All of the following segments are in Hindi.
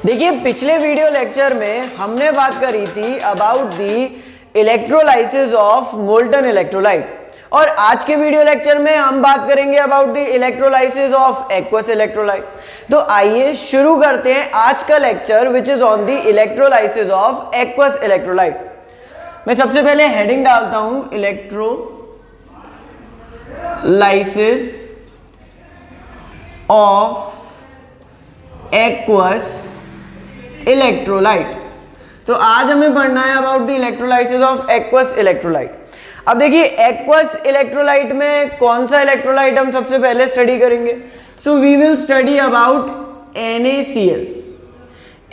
देखिए पिछले वीडियो लेक्चर में हमने बात करी थी about the electrolysis of molten electrolyte और आज के वीडियो लेक्चर में हम बात करेंगे about the electrolysis of aqueous electrolyte. तो आइए शुरू करते हैं आज का lecture which is on the electrolysis of aqueous electrolyte. मैं सबसे पहले हेडिंग डालता हूं इलेक्ट्रोलाइसिस ऑफ एक्वस इलेक्ट्रोलाइट। तो आज हमें पढ़ना है about the electrolysis of aqueous electrolyte. अब देखिए एक्वस इलेक्ट्रोलाइट में कौन सा इलेक्ट्रोलाइट हम सबसे पहले स्टडी करेंगे। So we will study about NaCl।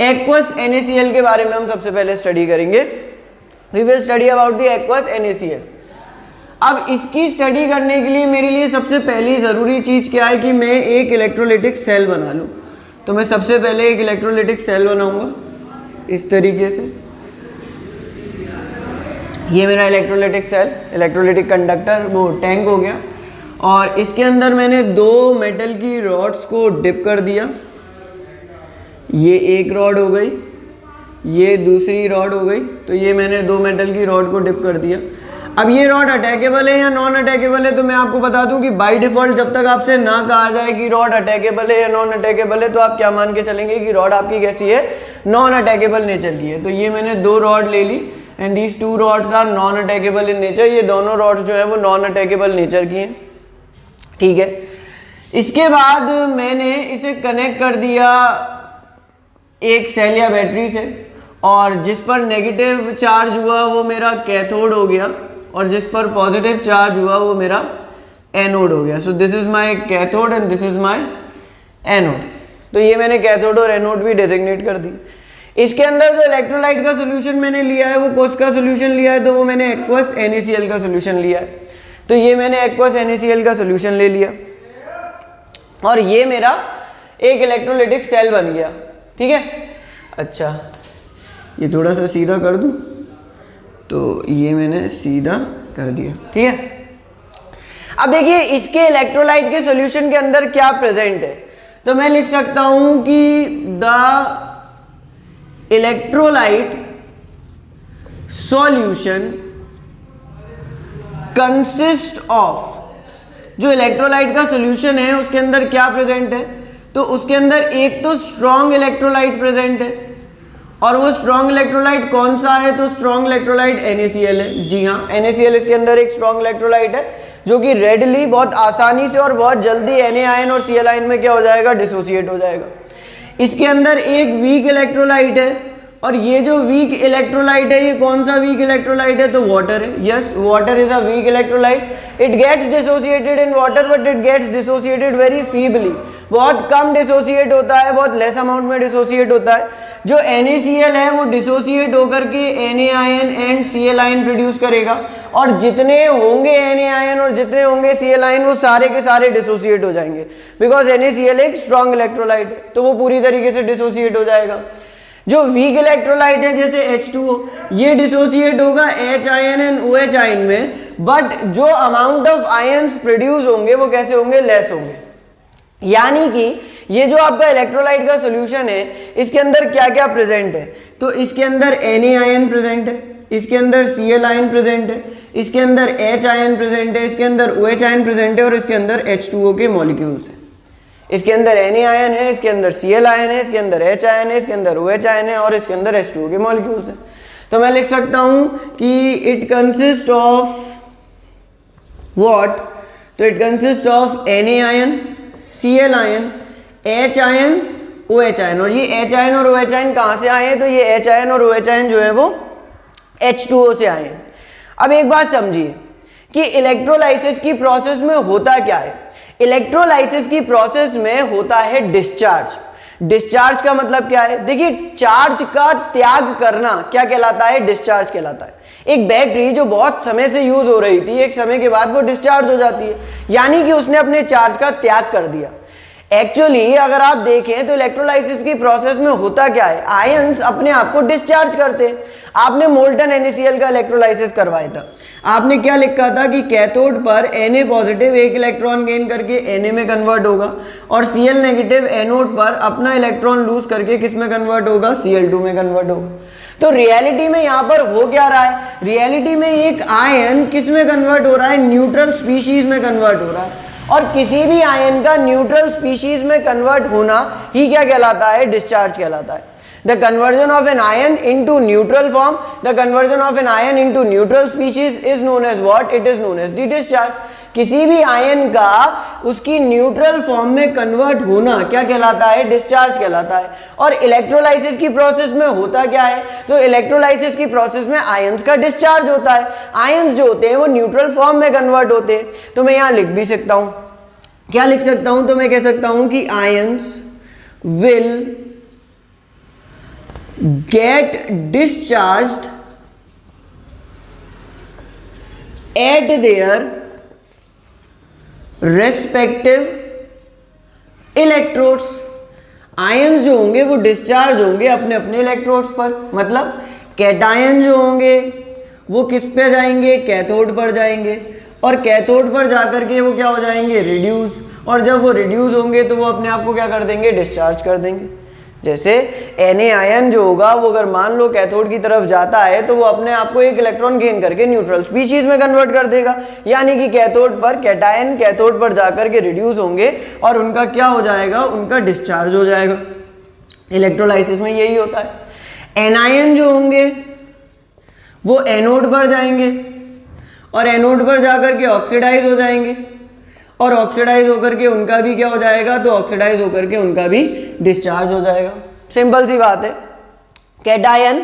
Aqueous NaCl के बारे में हम सबसे पहले स्टडी करेंगे। We will study about the aqueous NaCl। अब इसकी स्टडी करने के लिए मेरे लिए सबसे पहली ज़रूरी चीज़ क्या है कि मैं एक इलेक्ट्रोलाइटिक सेल बना लूँ। तो मैं सबसे पहले एक इलेक्ट्रोलाइटिक सेल बनाऊंगा इस तरीके से। ये मेरा इलेक्ट्रोलाइटिक सेल, इलेक्ट्रोलाइटिक कंडक्टर, वो टैंक हो गया और इसके अंदर मैंने दो मेटल की रॉड्स को डिप कर दिया। ये एक रॉड हो गई, ये दूसरी रॉड हो गई। तो ये मैंने दो मेटल की रॉड को डिप कर दिया। अब ये रॉड अटैकेबल है या नॉन अटैकेबल है, तो मैं आपको बता दूं कि बाय डिफॉल्ट जब तक आपसे ना कहा जाए कि रॉड अटैकेबल है या नॉन अटैकेबल है, तो आप क्या मान के चलेंगे कि रॉड आपकी कैसी है, नॉन अटैकेबल नेचर की है। तो ये मैंने दो रॉड ले ली and these two rods are non attackable in nature. ये दोनों रॉड्स जो है वो नॉन अटैकेबल नेचर की हैं, ठीक है। इसके बाद मैंने इसे कनेक्ट कर दिया एक सेल या बैटरी से, और जिस पर नेगेटिव चार्ज हुआ वो मेरा कैथोड हो गया और जिस पर पॉजिटिव चार्ज हुआ वो मेरा एनोड हो गया। So this is my cathode and this is my anode. तो ये मैंने कैथोड और एनोड भी डेजिग्नेट कर दी। इसके अंदर जो इलेक्ट्रोलाइट का सोल्यूशन मैंने लिया है वो कौन का सोल्यूशन लिया है, तो वो मैंने एक्वस NaCl का सोल्यूशन लिया है। तो ये मैंने एक्वस NaCl का सोल्यूशन ले लिया और ये मेरा एक इलेक्ट्रोलाइटिक सेल बन गया, ठीक है। अच्छा, ये थोड़ा सा सीधा कर दूं, तो ये मैंने सीधा कर दिया, ठीक है। अब देखिए इसके इलेक्ट्रोलाइट के सॉल्यूशन के अंदर क्या प्रेजेंट है। तो मैं लिख सकता हूं कि the electrolyte solution consist of, जो इलेक्ट्रोलाइट का सॉल्यूशन है उसके अंदर क्या प्रेजेंट है, तो उसके अंदर एक तो स्ट्रॉन्ग इलेक्ट्रोलाइट प्रेजेंट है और वो स्ट्रॉन्ग इलेक्ट्रोलाइट कौन सा है, तो स्ट्रॉन्ग इलेक्ट्रोलाइट NaCl है। जी हाँ, NaCl इसके अंदर एक स्ट्रॉन्ग इलेक्ट्रोलाइट है जो कि रेडली, बहुत आसानी से और बहुत जल्दी Na आयन और Cl आयन में क्या हो जाएगा, डिसोसिएट हो जाएगा। इसके अंदर एक वीक इलेक्ट्रोलाइट है और ये जो वीक इलेक्ट्रोलाइट है ये कौन सा वीक इलेक्ट्रोलाइट है, तो वाटर है। Yes, water is a weak electrolyte. It gets dissociated in water but it gets dissociated very feebly. बहुत कम डिसोसिएट होता है, बहुत लेस अमाउंट में डिसोसिएट होता है। जो NaCl है वो डिसोसिएट होकर के Na ion and Cl ion produce करेगा और जितने होंगे Na आयन और जितने होंगे Cl आयन वो सारे के सारे डिसोसिएट हो जाएंगे, बिकॉज NaCl एक स्ट्रॉन्ग इलेक्ट्रोलाइट है तो वो पूरी तरीके से डिसोसिएट हो जाएगा। जो वीक इलेक्ट्रोलाइट है जैसे H2O, ये डिसोसिएट होगा H ion and OH ion में, बट जो अमाउंट ऑफ आयन्स प्रोड्यूस होंगे वो कैसे होंगे, लेस होंगे। यानी कि ये जो आपका इलेक्ट्रोलाइट का सॉल्यूशन है इसके अंदर क्या क्या प्रेजेंट है, तो इसके अंदर Na आयन प्रेजेंट है, इसके अंदर Cl आयन प्रेजेंट है, इसके अंदर H आयन प्रेजेंट है, इसके अंदर OH आयन प्रेजेंट है और इसके अंदर H2O के मॉलिक्यूल्स हैं। इसके अंदर Na आयन है, इसके अंदर Cl आयन है, इसके अंदर H आयन है, इसके अंदर OH आयन है और इसके अंदर H2O के मॉलिक्यूल्स हैं। तो मैं लिख सकता हूं कि इट कंसिस्ट ऑफ व्हाट, तो it consist of Na ion, Cl ion, H ion, OH ion. और ये H आयन और OH आयन कहां से आए हैं, तो ये H आयन और OH आयन जो है वो H2O से आए हैं। अब एक बात समझिए कि इलेक्ट्रोलाइसिस की प्रोसेस में होता क्या है। इलेक्ट्रोलाइसिस की प्रोसेस में होता है डिस्चार्ज। डिस्चार्ज का मतलब क्या है, देखिए चार्ज का त्याग करना क्या कहलाता है, डिस्चार्ज कहलाता है। एक बैटरी जो बहुत समय से यूज हो रही थी, एक समय के बाद वो डिस्चार्ज हो जाती है, यानी कि उसने अपने चार्ज का त्याग कर दिया। एक्चुअली अगर आप देखें तो इलेक्ट्रोलाइसिस की प्रोसेस में होता क्या है, आयंस अपने आप को डिस्चार्ज करते हैं। आपने मोल्टन NaCl का इलेक्ट्रोलाइसिस करवाया था, आपने क्या लिखा था कि कैथोड पर Na पॉजिटिव एक इलेक्ट्रॉन गेन करके Na में कन्वर्ट होगा और Cl नेगेटिव एनोड पर अपना इलेक्ट्रॉन लूज करके किस में कन्वर्ट होगा, Cl2 में कन्वर्ट होगा। तो रियलिटी में यहाँ पर हो क्या रहा है, रियलिटी में एक आयन किस में कन्वर्ट हो रहा है, न्यूट्रल स्पीशीज में कन्वर्ट हो रहा है। और किसी भी आयन का न्यूट्रल स्पीशीज में कन्वर्ट होना ही क्या कहलाता है, डिस्चार्ज कहलाता है। The conversion of an ion into neutral form, the conversion of an ion into neutral species is known as what? It is known as the discharge. किसी भी आयन का उसकी न्यूट्रल फॉर्म में कन्वर्ट होना क्या कहलाता है, डिस्चार्ज कहलाता है। और इलेक्ट्रोलाइसिस की प्रोसेस में होता क्या है, तो इलेक्ट्रोलाइसिस की प्रोसेस में आयंस का डिस्चार्ज होता है। आयंस जो होते हैं वो न्यूट्रल फॉर्म में कन्वर्ट होते हैं। तो मैं यहाँ लिख भी सकता हूँ, क्या लिख सकता हूँ, तो मैं कह सकता हूँ कि ions will get discharged at their respective electrodes। Ions जो होंगे वो डिस्चार्ज होंगे अपने अपने इलेक्ट्रोड्स पर। मतलब कैटायन जो होंगे वो किस पे जाएंगे, कैथोड पर जाएंगे और कैथोड पर जाकर के वो क्या हो जाएंगे, रिड्यूस। और जब वो रिड्यूस होंगे तो वो अपने आप को क्या कर देंगे, डिस्चार्ज कर देंगे। जैसे Na आयन जो होगा वो अगर मान लो कैथोड की तरफ जाता है तो वो अपने आप को एक इलेक्ट्रॉन गेन करके न्यूट्रल स्पीशीज में कन्वर्ट कर देगा। यानी कि कैथोड पर कैटायन कैथोड पर जाकर के रिड्यूस होंगे और उनका क्या हो जाएगा, उनका डिस्चार्ज हो जाएगा। इलेक्ट्रोलाइसिस में यही होता है। एनायन जो होंगे वो एनोड पर जाएंगे और एनोड पर जाकर के ऑक्सीडाइज हो जाएंगे और ऑक्सीडाइज होकर के उनका भी क्या हो जाएगा, तो ऑक्सीडाइज होकर के उनका भी डिस्चार्ज हो जाएगा। सिंपल सी बात है। कैटायन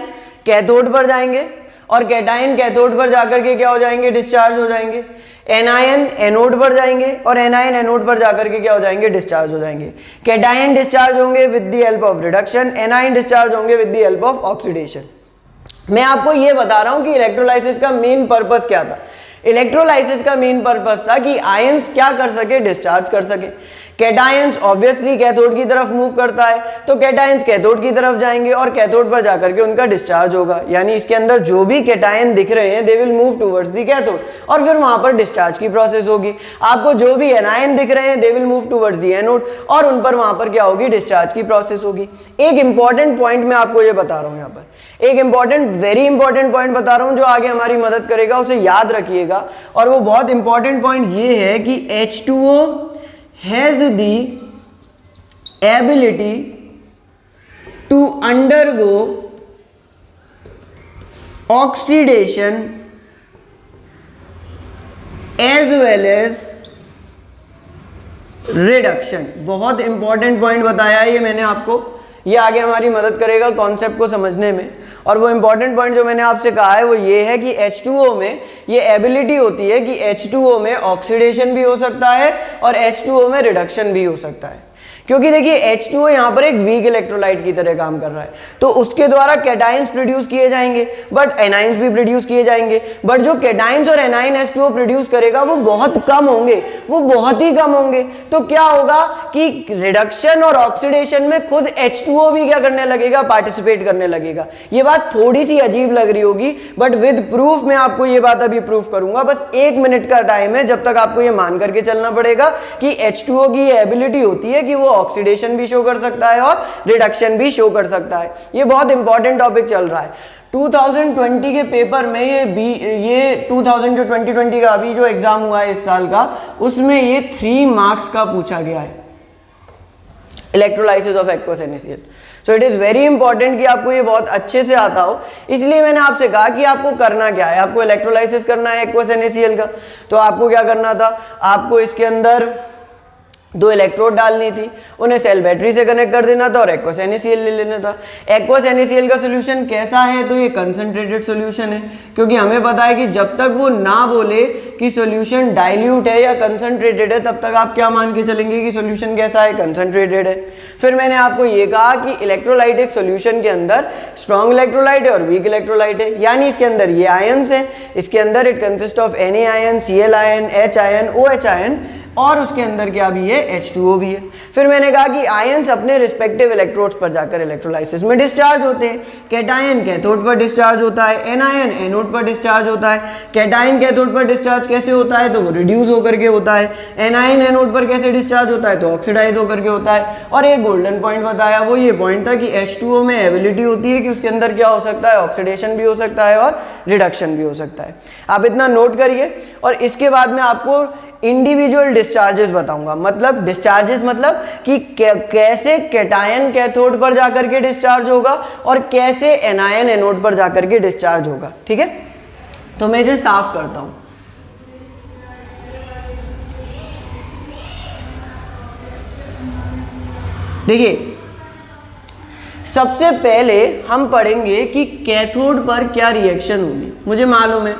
कैथोड पर जाएंगे और कैटायन कैथोड पर जाकर के क्या हो जाएंगे, डिस्चार्ज हो जाएंगे। एनायन एनोड पर जाएंगे और एनायन एनोड पर जाकर के क्या हो जाएंगे, डिस्चार्ज हो जाएंगे। कैटायन डिस्चार्ज होंगे with the help of reduction, anion discharge होंगे with the help of oxidation. मैं आपको ये बता रहा हूं कि इलेक्ट्रोलाइसिस का मेन पर्पस क्या था। इलेक्ट्रोलाइसिस का मेन पर्पस था कि आयंस क्या कर सके, डिस्चार्ज कर सके। कैटायंस ऑब्वियसली कैथोड की तरफ मूव करता है तो कैटायंस कैथोड की तरफ जाएंगे और कैथोड पर जाकर के उनका डिस्चार्ज होगा। यानी इसके अंदर जो भी कैटायन दिख रहे हैं they will move towards the cathode और फिर वहां पर डिस्चार्ज की प्रोसेस होगी। आपको जो भी एनायन दिख रहे हैं they will move towards the anode और उन पर वहां पर क्या होगी, डिस्चार्ज की प्रोसेस होगी। एक इंपॉर्टेंट पॉइंट मैं आपको ये बता रहा हूं, यहाँ पर एक इंपॉर्टेंट वेरी इंपॉर्टेंट पॉइंट बता रहा हूं जो आगे हमारी मदद करेगा, उसे याद रखिएगा। और वो बहुत इंपॉर्टेंट पॉइंट ये है कि H2O has the ability to undergo oxidation as well as reduction। बहुत इंपॉर्टेंट पॉइंट बताया है ये मैंने आपको, ये आगे हमारी मदद करेगा कॉन्सेप्ट को समझने में। और वो इंपॉर्टेंट पॉइंट जो मैंने आपसे कहा है वो ये है कि H2O में ये एबिलिटी होती है कि H2O में ऑक्सीडेशन भी हो सकता है और H2O में रिडक्शन भी हो सकता है। क्योंकि देखिए H2O यहाँ पर एक वीक इलेक्ट्रोलाइट की तरह काम कर रहा है तो उसके द्वारा कैटायंस प्रोड्यूस किए जाएंगे बट एनायंस भी प्रोड्यूस किए जाएंगे। बट जो कैटायंस और एनायन H2O प्रोड्यूस करेगा वो बहुत कम होंगे, वो बहुत ही कम होंगे। तो क्या होगा कि रिडक्शन और ऑक्सीडेशन में खुद H2O भी क्या करने लगेगा, पार्टिसिपेट करने लगेगा। ये बात थोड़ी सी अजीब लग रही होगी बट विद प्रूफ मैं आपको ये बात अभी प्रूफ करूंगा। बस 1 मिनट का टाइम है, जब तक आपको ये मान करके चलना पड़ेगा कि H2O की ये एबिलिटी होती है कि वो ऑक्सीडेशन भी शो कर सकता है और रिडक्शन भी शो कर सकता है। ये बहुत इंपॉर्टेंट टॉपिक चल रहा है 2020 के पेपर में। ये 2020 का अभी जो एग्जाम हुआ है इस साल का, उसमें ये 3 मार्क्स का पूछा गया है, electrolysis of aqueous NaCl। So it is very important कि आपको ये बहुत अच्छे से आता हो। इसलिए मैंने आपसे कहा कि आपको करना क्या है, आपको इलेक्ट्रोलाइसिस करना है एक्वस NaCl का। तो आपको क्या करना था, आपको इसके अंदर 2 इलेक्ट्रोड डालनी थी, उन्हें सेल बैटरी से कनेक्ट कर देना था और एक्वस NaCl ले लेना था। एक्वस NaCl का सोल्यूशन कैसा है, तो ये कंसंट्रेटेड सोल्यूशन है। क्योंकि हमें पता है कि जब तक वो ना बोले कि सोल्यूशन डाइल्यूट है या कंसंट्रेटेड है तब तक आप क्या मान के चलेंगे कि सोल्यूशन कैसा है, कंसंट्रेटेड है। फिर मैंने आपको ये कहा कि इलेक्ट्रोलाइटिक सोल्यूशन के अंदर स्ट्रॉन्ग इलेक्ट्रोलाइट है और वीक इलेक्ट्रोलाइट है। यानी इसके अंदर ये आयंस है, इसके अंदर it consist of Na ion, Cl ion, H ion, OH ion और उसके अंदर क्या भी है, H2O भी है। फिर मैंने कहा कि आयंस अपने रिस्पेक्टिव इलेक्ट्रोड्स पर जाकर इलेक्ट्रोलाइसिस में डिस्चार्ज होते हैं। कैटायन कैथोड पर डिस्चार्ज होता है, एनायन एनोड पर डिस्चार्ज होता है। कैटायन कैथोड पर डिस्चार्ज कैसे होता है, तो वो रिड्यूस होकर के होता है। एनायन एनोड पर कैसे डिस्चार्ज होता है, तो ऑक्सीडाइज होकर के होता है। और एक गोल्डन पॉइंट बताया, वो ये पॉइंट था कि H2O में एबिलिटी होती है कि उसके अंदर क्या हो सकता है, ऑक्सीडेशन भी हो सकता है और रिडक्शन भी हो सकता है। आप इतना नोट करिए। और इसके बाद में आपको इंडिविजुअल डिस्चार्जेस बताऊंगा। मतलब डिस्चार्जेस मतलब कि कैसे कैटायन कैथोड पर जाकर के डिस्चार्ज होगा और कैसे एनायन एनोड पर जाकर के डिस्चार्ज होगा। ठीक है, तो मैं इसे साफ करता हूं। देखिए, सबसे पहले हम पढ़ेंगे कि कैथोड पर क्या रिएक्शन होगी। मुझे मालूम है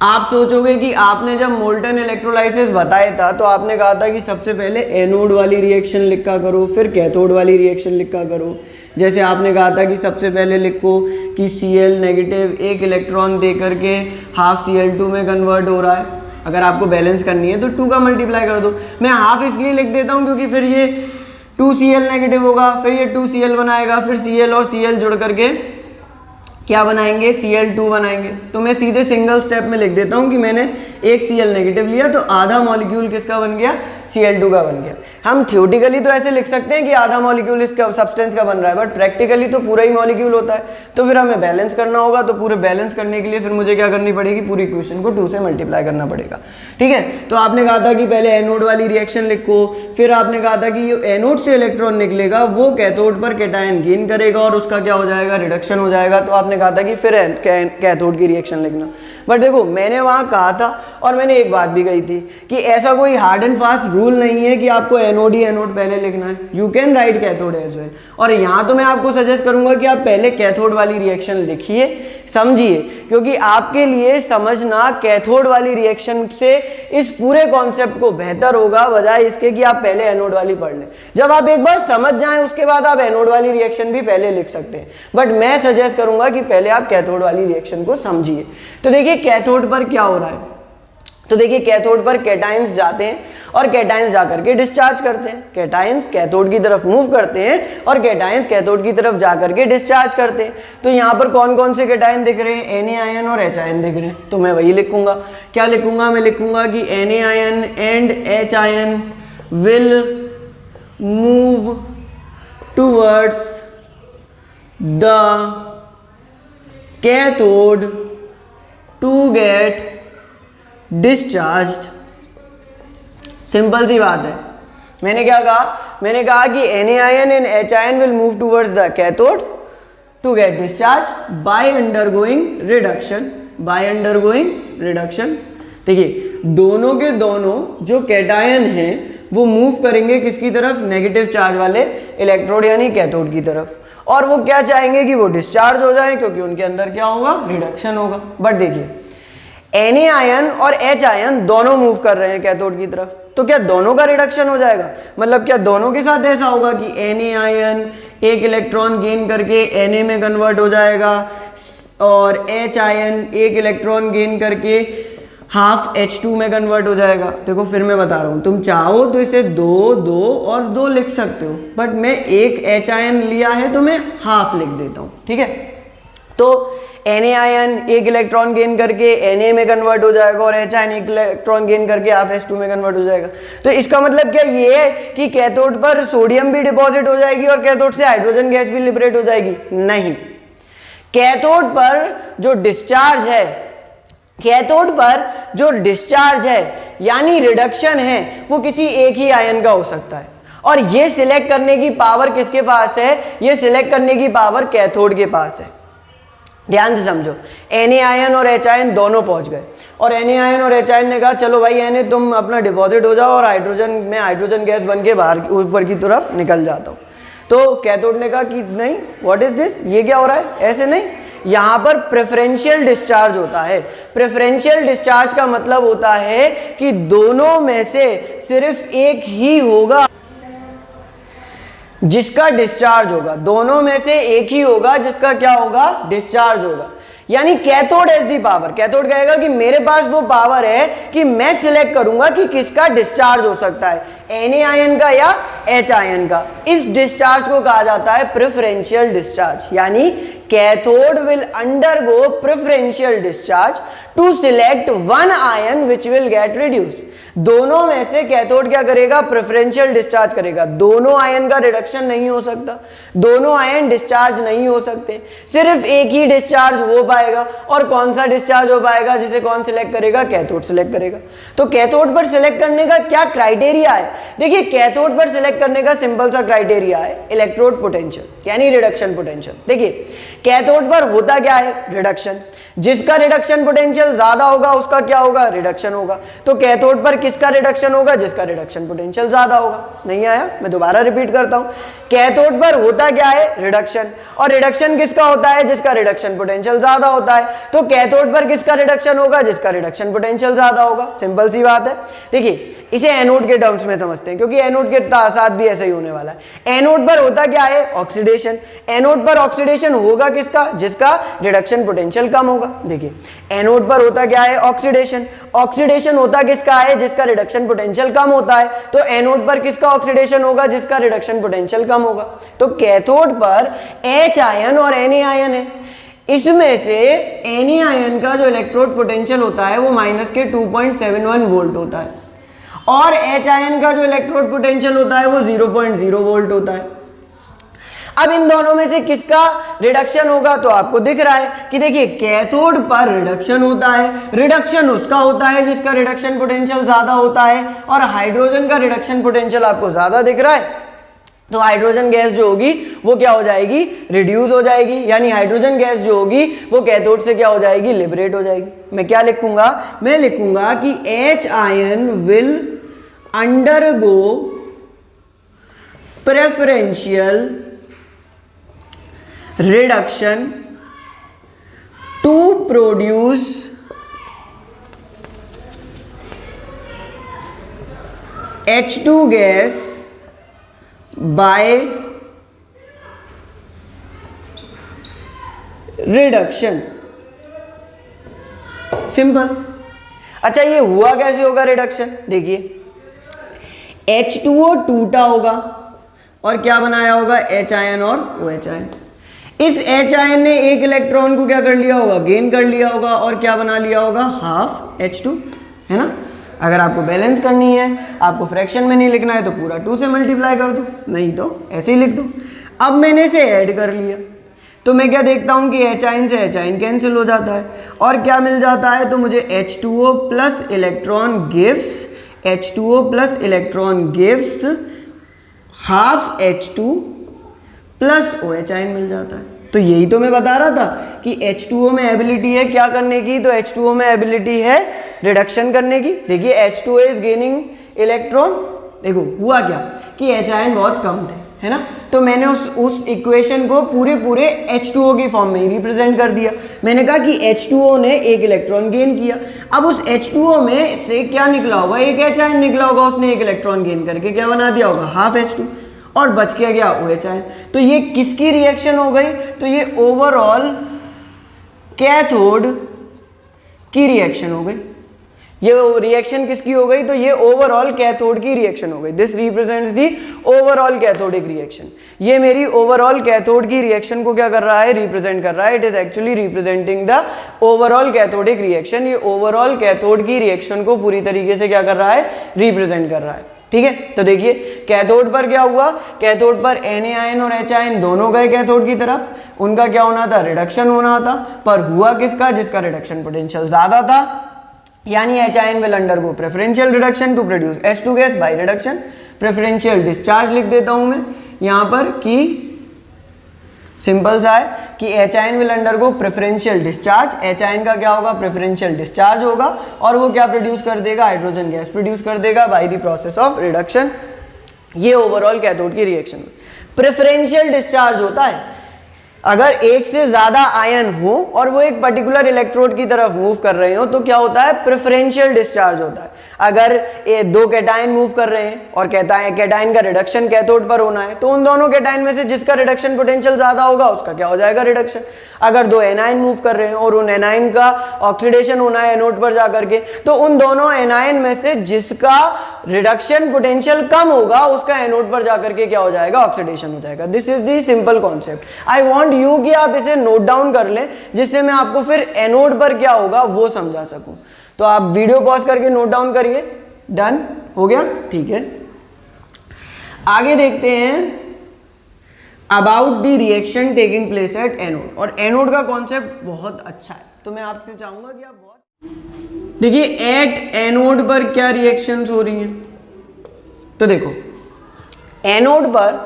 आप सोचोगे कि आपने जब मोल्टन इलेक्ट्रोलाइसिस बताया था तो आपने कहा था कि सबसे पहले एनोड वाली रिएक्शन लिखा करो, फिर कैथोड वाली रिएक्शन लिखा करो। जैसे आपने कहा था कि सबसे पहले लिखो कि Cl नेगेटिव एक इलेक्ट्रॉन दे करके हाफ Cl2 में कन्वर्ट हो रहा है। अगर आपको बैलेंस करनी है तो 2 का मल्टीप्लाई कर दो। मैं हाफ इसलिए लिख देता हूँ क्योंकि फिर ये 2Cl नेगेटिव होगा, फिर ये 2Cl बनाएगा, फिर Cl और Cl जुड़ करके क्या बनाएंगे, Cl2 बनाएंगे। तो मैं सीधे सिंगल स्टेप में लिख देता हूँ कि मैंने एक Cl नेगेटिव लिया तो आधा मॉलिक्यूल किसका बन गया, Cl2 का बन गया। हम थ्योरेटिकली तो ऐसे लिख सकते हैं कि आधा मॉलिक्यूल इसका सब्सटेंस का बन रहा है, बट प्रैक्टिकली तो पूरा ही मॉलिक्यूल होता है। तो फिर हमें बैलेंस करना होगा, तो पूरे बैलेंस करने के लिए फिर मुझे क्या करनी पड़ेगी, पूरी इक्वेशन को 2 से मल्टीप्लाई करना पड़ेगा। ठीक है, तो आपने कहा था कि पहले एनोड वाली रिएक्शन लिखो, फिर आपने कहा था कि एनोड से इलेक्ट्रॉन निकलेगा वो कैथोड पर कैटायन गेन करेगा और उसका क्या हो जाएगा, रिडक्शन हो जाएगा। तो आपने कहा था कि फिर कैथोड की रिएक्शन लिखना। बट देखो, मैंने वहां कहा था और मैंने एक बात भी कही थी कि ऐसा कोई हार्ड एंड फास्ट रूल नहीं है कि आपको एनोड ही एनोड पहले लिखना है। You can write cathode as well. और यहाँ तो मैं आपको सजेस्ट करूंगा कि आप पहले कैथोड वाली रिएक्शन लिखिए, समझिए, क्योंकि आपके लिए समझना कैथोड वाली रिएक्शन से इस पूरे कॉन्सेप्ट को बेहतर होगा, बजाय इसके कि आप पहले एनोड वाली पढ़ लें। जब आप एक बार समझ जाएं उसके बाद आप एनोड वाली रिएक्शन भी पहले लिख सकते हैं, बट मैं सजेस्ट करूंगा कि पहले आप कैथोड वाली रिएक्शन को समझिए। तो देखिए कैथोड पर क्या हो रहा है। तो देखिए, कैथोड पर कैटायंस जाते हैं और कैटायंस जाकर के डिस्चार्ज करते हैं। कैटायंस कैथोड की तरफ मूव करते हैं और कैटायंस कैथोड की तरफ जाकर के डिस्चार्ज करते हैं। तो यहाँ पर कौन कौन से कैटायन दिख रहे हैं, Na आयन और H आयन दिख रहे हैं। तो मैं वही लिखूंगा। क्या लिखूंगा, मैं लिखूंगा कि Na ion and H ion will move towards the cathode to get discharged. Simple सी बात है। मैंने क्या कहा, मैंने कहा कि Na ion and H ion will move towards the cathode to get discharge by undergoing reduction. By undergoing reduction. देखिए, दोनों के दोनों जो कैटायन हैं वो मूव करेंगे किसकी तरफ, नेगेटिव चार्ज वाले इलेक्ट्रोड यानी कैथोड की तरफ। और वो क्या चाहेंगे कि वो डिस्चार्ज हो जाए, क्योंकि उनके अंदर क्या होगा, रिडक्शन होगा। बट देखिए, Na आयन और H आयन दोनों मूव कर रहे हैं कैथोड की तरफ, तो क्या दोनों का रिडक्शन हो जाएगा? मतलब क्या दोनों के साथ ऐसा होगा कि Na आयन एक इलेक्ट्रॉन गेन करके Na में कन्वर्ट हो जाएगा और H आयन एक इलेक्ट्रॉन गेन करके हाफ H2 में कन्वर्ट हो जाएगा? देखो, फिर मैं बता रहा हूँ, तुम चाहो तो इसे 2, 2 और 2 लिख सकते हो, बट मैं एक H आयन लिया है तो मैं हाफ लिख देता हूँ। ठीक है, तो Na आयन एक इलेक्ट्रॉन गेन करके Na में कन्वर्ट हो जाएगा और H आयन एक इलेक्ट्रॉन गेन करके हाफ H2 में कन्वर्ट हो जाएगा। तो इसका मतलब क्या ये है कि कैथोड पर सोडियम भी डिपॉजिट हो जाएगी और कैथोड से हाइड्रोजन गैस भी लिबरेट हो जाएगी? नहीं। कैथोड पर जो डिस्चार्ज है, कैथोड पर जो डिस्चार्ज है यानी रिडक्शन है, वो किसी एक ही आयन का हो सकता है। और ये सिलेक्ट करने की पावर किसके पास है? ये सिलेक्ट करने की पावर कैथोड के पास है। ध्यान से समझो, Na आयन और H आयन दोनों पहुंच गए और Na आयन और H आयन ने कहा चलो भाई Na तुम अपना डिपॉजिट हो जाओ और हाइड्रोजन गैस बन के बाहर ऊपर की तरफ निकल जाता हूँ। तो कैथोड ने कहा कि नहीं, व्हाट इज दिस, ये क्या हो रहा है, ऐसे नहीं। यहाँ पर प्रेफरेंशियल डिस्चार्ज होता है। प्रेफरेंशियल डिस्चार्ज का मतलब होता है कि दोनों में से सिर्फ एक ही होगा जिसका डिस्चार्ज होगा। दोनों में से एक ही होगा जिसका क्या होगा, डिस्चार्ज होगा। यानी cathode has the power, cathode कहेगा कि मेरे पास वो पावर है कि मैं सिलेक्ट करूंगा कि किसका डिस्चार्ज हो सकता है, Na आयन का या H आयन का। इस डिस्चार्ज को कहा जाता है प्रेफरेंशियल डिस्चार्ज, यानी cathode will undergo preferential discharge to select one ion which will get reduce. दोनों में से कैथोड क्या करेगा, प्रेफरेंशियल डिस्चार्ज करेगा। दोनों आयन का रिडक्शन नहीं हो सकता, दोनों आयन डिस्चार्ज नहीं हो सकते, सिर्फ एक ही डिस्चार्ज हो पाएगा। और कौन सा डिस्चार्ज हो पाएगा, जिसे कौन सिलेक्ट करेगा, कैथोड सिलेक्ट करेगा। तो कैथोड पर सिलेक्ट करने का क्या क्राइटेरिया है, देखिए कैथोड पर सिलेक्ट करने का सिंपल सा क्राइटेरिया है इलेक्ट्रोड पोटेंशियल, यानी रिडक्शन पोटेंशियल। देखिए कैथोड पर होता क्या है, रिडक्शन। जिसका रिडक्शन पोटेंशियल ज्यादा होगा उसका क्या होगा, रिडक्शन होगा। तो कैथोड पर किसका रिडक्शन होगा, जिसका रिडक्शन पोटेंशियल ज्यादा होगा। नहीं आया, मैं दोबारा रिपीट करता हूं, कैथोड पर होता क्या है, रिडक्शन। और रिडक्शन किसका होता है, जिसका रिडक्शन पोटेंशियल ज्यादा होता है। तो कैथोड पर किसका रिडक्शन होगा, जिसका रिडक्शन पोटेंशियल ज्यादा होगा। सिंपल सी बात है। देखिए इसे एनोड के टर्म्स में समझते हैं, क्योंकि एनोड के साथ भी ऐसा ही होने वाला है। एनोड पर होता क्या है, ऑक्सीडेशन। एनोड पर ऑक्सीडेशन होगा किसका, जिसका रिडक्शन पोटेंशियल कम होगा। देखिए एनोड पर होता क्या है, ऑक्सीडेशन। ऑक्सीडेशन होता किसका है, जिसका रिडक्शन पोटेंशियल कम होता है। तो एनोड पर किसका ऑक्सीडेशन होगा, जिसका रिडक्शन पोटेंशियल कम होगा। तो कैथोड पर H आयन और Na आयन है, इसमें से Na आयन का जो इलेक्ट्रोड पोटेंशियल होता है वो माइनस के 2.71 वोल्ट होता है, और H आयन का जो इलेक्ट्रोड पोटेंशियल होता है वो 0.0 वोल्ट होता है। अब इन दोनों में से किसका रिडक्शन होगा, तो आपको दिख रहा है कि देखिए कैथोड पर रिडक्शन होता है। रिडक्शन उसका होता है जिसका रिडक्शन पोटेंशियल ज्यादा होता है, और हाइड्रोजन का रिडक्शन पोटेंशियल आपको ज्यादा दिख रहा है। तो हाइड्रोजन गैस जो होगी वो क्या हो जाएगी, रिड्यूस हो जाएगी, यानी हाइड्रोजन गैस जो होगी वो कैथोड से क्या हो जाएगी, लिबरेट हो जाएगी। मैं क्या लिखूंगा, मैं लिखूंगा कि H ion will undergo preferential reduction to produce H2 gas by reduction. Simple. अच्छा ये हुआ कैसे होगा रिडक्शन, देखिए H2O टूटा होगा और क्या बनाया होगा, H आयन और OH आयन। इस H आयन ने एक इलेक्ट्रॉन को क्या कर लिया होगा, गेन कर लिया होगा, और क्या बना लिया होगा, हाफ H2, है ना। अगर आपको बैलेंस करनी है, आपको फ्रैक्शन में नहीं लिखना है, तो पूरा 2 से मल्टीप्लाई कर दो, नहीं तो ऐसे ही लिख दो। अब मैंने इसे ऐड कर लिया, तो मैं क्या देखता हूं कि H आयन से H आयन कैंसिल हो जाता है, और क्या मिल जाता है, तो मुझे H2O plus electron gives, H2O plus electron gives half H2 plus OH ion मिल जाता है। तो यही तो मैं बता रहा था कि H2O में एबिलिटी है क्या करने की, तो H2O में एबिलिटी है रिडक्शन करने की। देखिए H2O इज गेनिंग इलेक्ट्रॉन, देखो हुआ क्या कि H आयन बहुत कम थे, है ना। तो मैंने उस इक्वेशन को पूरे H2O की फॉर्म में रिप्रेजेंट कर दिया। मैंने कहा कि H2O ने एक इलेक्ट्रॉन गेन किया। अब उस H2O में से क्या निकला होगा, एक H आयन निकला होगा, उसने एक इलेक्ट्रॉन गेन करके क्या बना दिया होगा, हाफ H2, और बच के गया OH आयन। तो ये किसकी रिएक्शन हो गई, तो ये ओवरऑल कैथोड की रिएक्शन हो गई। ये रिएक्शन किसकी हो गई, तो ये ओवरऑल कैथोड की रिएक्शन हो गई। This represents the overall cathodic reaction. ये मेरी ओवरऑल कैथोड की रिएक्शन को क्या कर रहा है, रिप्रेजेंट कर रहा है। It is actually representing the overall cathodic reaction. ये ओवरऑल कैथोड की रिएक्शन को पूरी तरीके से क्या कर रहा है, रिप्रेजेंट कर रहा है। ठीक है, तो देखिए कैथोड पर क्या हुआ, कैथोड पर Na आयन और H आयन दोनों गए कैथोड की तरफ। उनका क्या होना था, रिडक्शन होना था, पर हुआ किसका, जिसका रिडक्शन पोटेंशियल ज्यादा था, यानी H ion will undergo preferential reduction to produce H2 gas by reduction. Preferential discharge लिख देता हूं मैं यहां पर कि सिंपल सा है कि H ion will undergo preferential discharge. H ion का क्या होगा, प्रेफरेंशियल डिस्चार्ज होगा, और वो क्या प्रोड्यूस कर देगा, हाइड्रोजन गैस प्रोड्यूस कर देगा by the process of reduction. ये ओवरऑल कैथोड की रिएक्शन। प्रेफरेंशियल डिस्चार्ज होता है, अगर एक से ज्यादा आयन हो और वो एक पर्टिकुलर इलेक्ट्रोड की तरफ मूव कर रहे हो तो क्या होता है, प्रेफरेंशियल डिस्चार्ज होता है। अगर ये दो कैटायन मूव कर रहे हैं और कहता है कैटायन का रिडक्शन कैथोड पर होना है, तो उन दोनों कैटायन में से जिसका रिडक्शन पोटेंशियल ज्यादा होगा उसका क्या हो जाएगा, रिडक्शन। अगर दो एनायन मूव कर रहे हैं और उन एनायन का ऑक्सीडेशन होना है एनोड पर जाकर के, तो उन दोनों एनायन में से जिसका रिडक्शन पोटेंशियल कम होगा उसका एनोड पर जाकर के क्या हो जाएगा, ऑक्सीडेशन हो जाएगा। This is the simple concept. I want you कि आप इसे नोट डाउन कर लें, जिससे मैं आपको फिर एनोड पर क्या होगा वो समझा सकूं। तो आप वीडियो पॉज करके नोट डाउन करिए। डन हो गया, ठीक है। आगे देखते हैं about the reaction taking place at anode. और एनोड का कॉन्सेप्ट बहुत अच्छा है, तो मैं आपसे चाहूंगा कि आप बहुत देखिए एट एनोड पर क्या रिएक्शंस हो रही हैं। तो देखो एनोड पर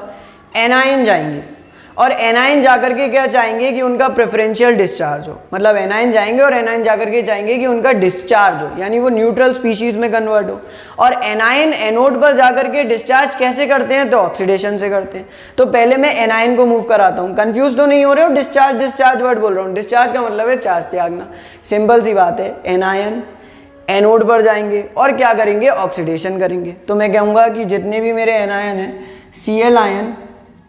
एनायन जाएंगे और एनायन जाकर के क्या चाहेंगे कि उनका प्रेफरेंशियल डिस्चार्ज हो, मतलब एनायन जाएंगे और एनायन जाकर के चाहेंगे कि उनका डिस्चार्ज हो, यानी वो न्यूट्रल स्पीशीज में कन्वर्ट हो। और एनायन एनोड पर जाकर के डिस्चार्ज कैसे करते हैं, तो ऑक्सीडेशन से करते हैं। तो पहले मैं एनायन को मूव कराता हूँ, कंफ्यूज तो नहीं हो रहे हो, डिस्चार्ज डिस्चार्ज वर्ड बोल रहा हूँ। डिस्चार्ज का मतलब है चार्ज त्यागना, सिंपल सी बात है। एनायन एनोड पर जाएंगे और क्या करेंगे, ऑक्सीडेशन करेंगे। तो मैं कहूँगा कि जितने भी मेरे एनायन हैं, Cl ion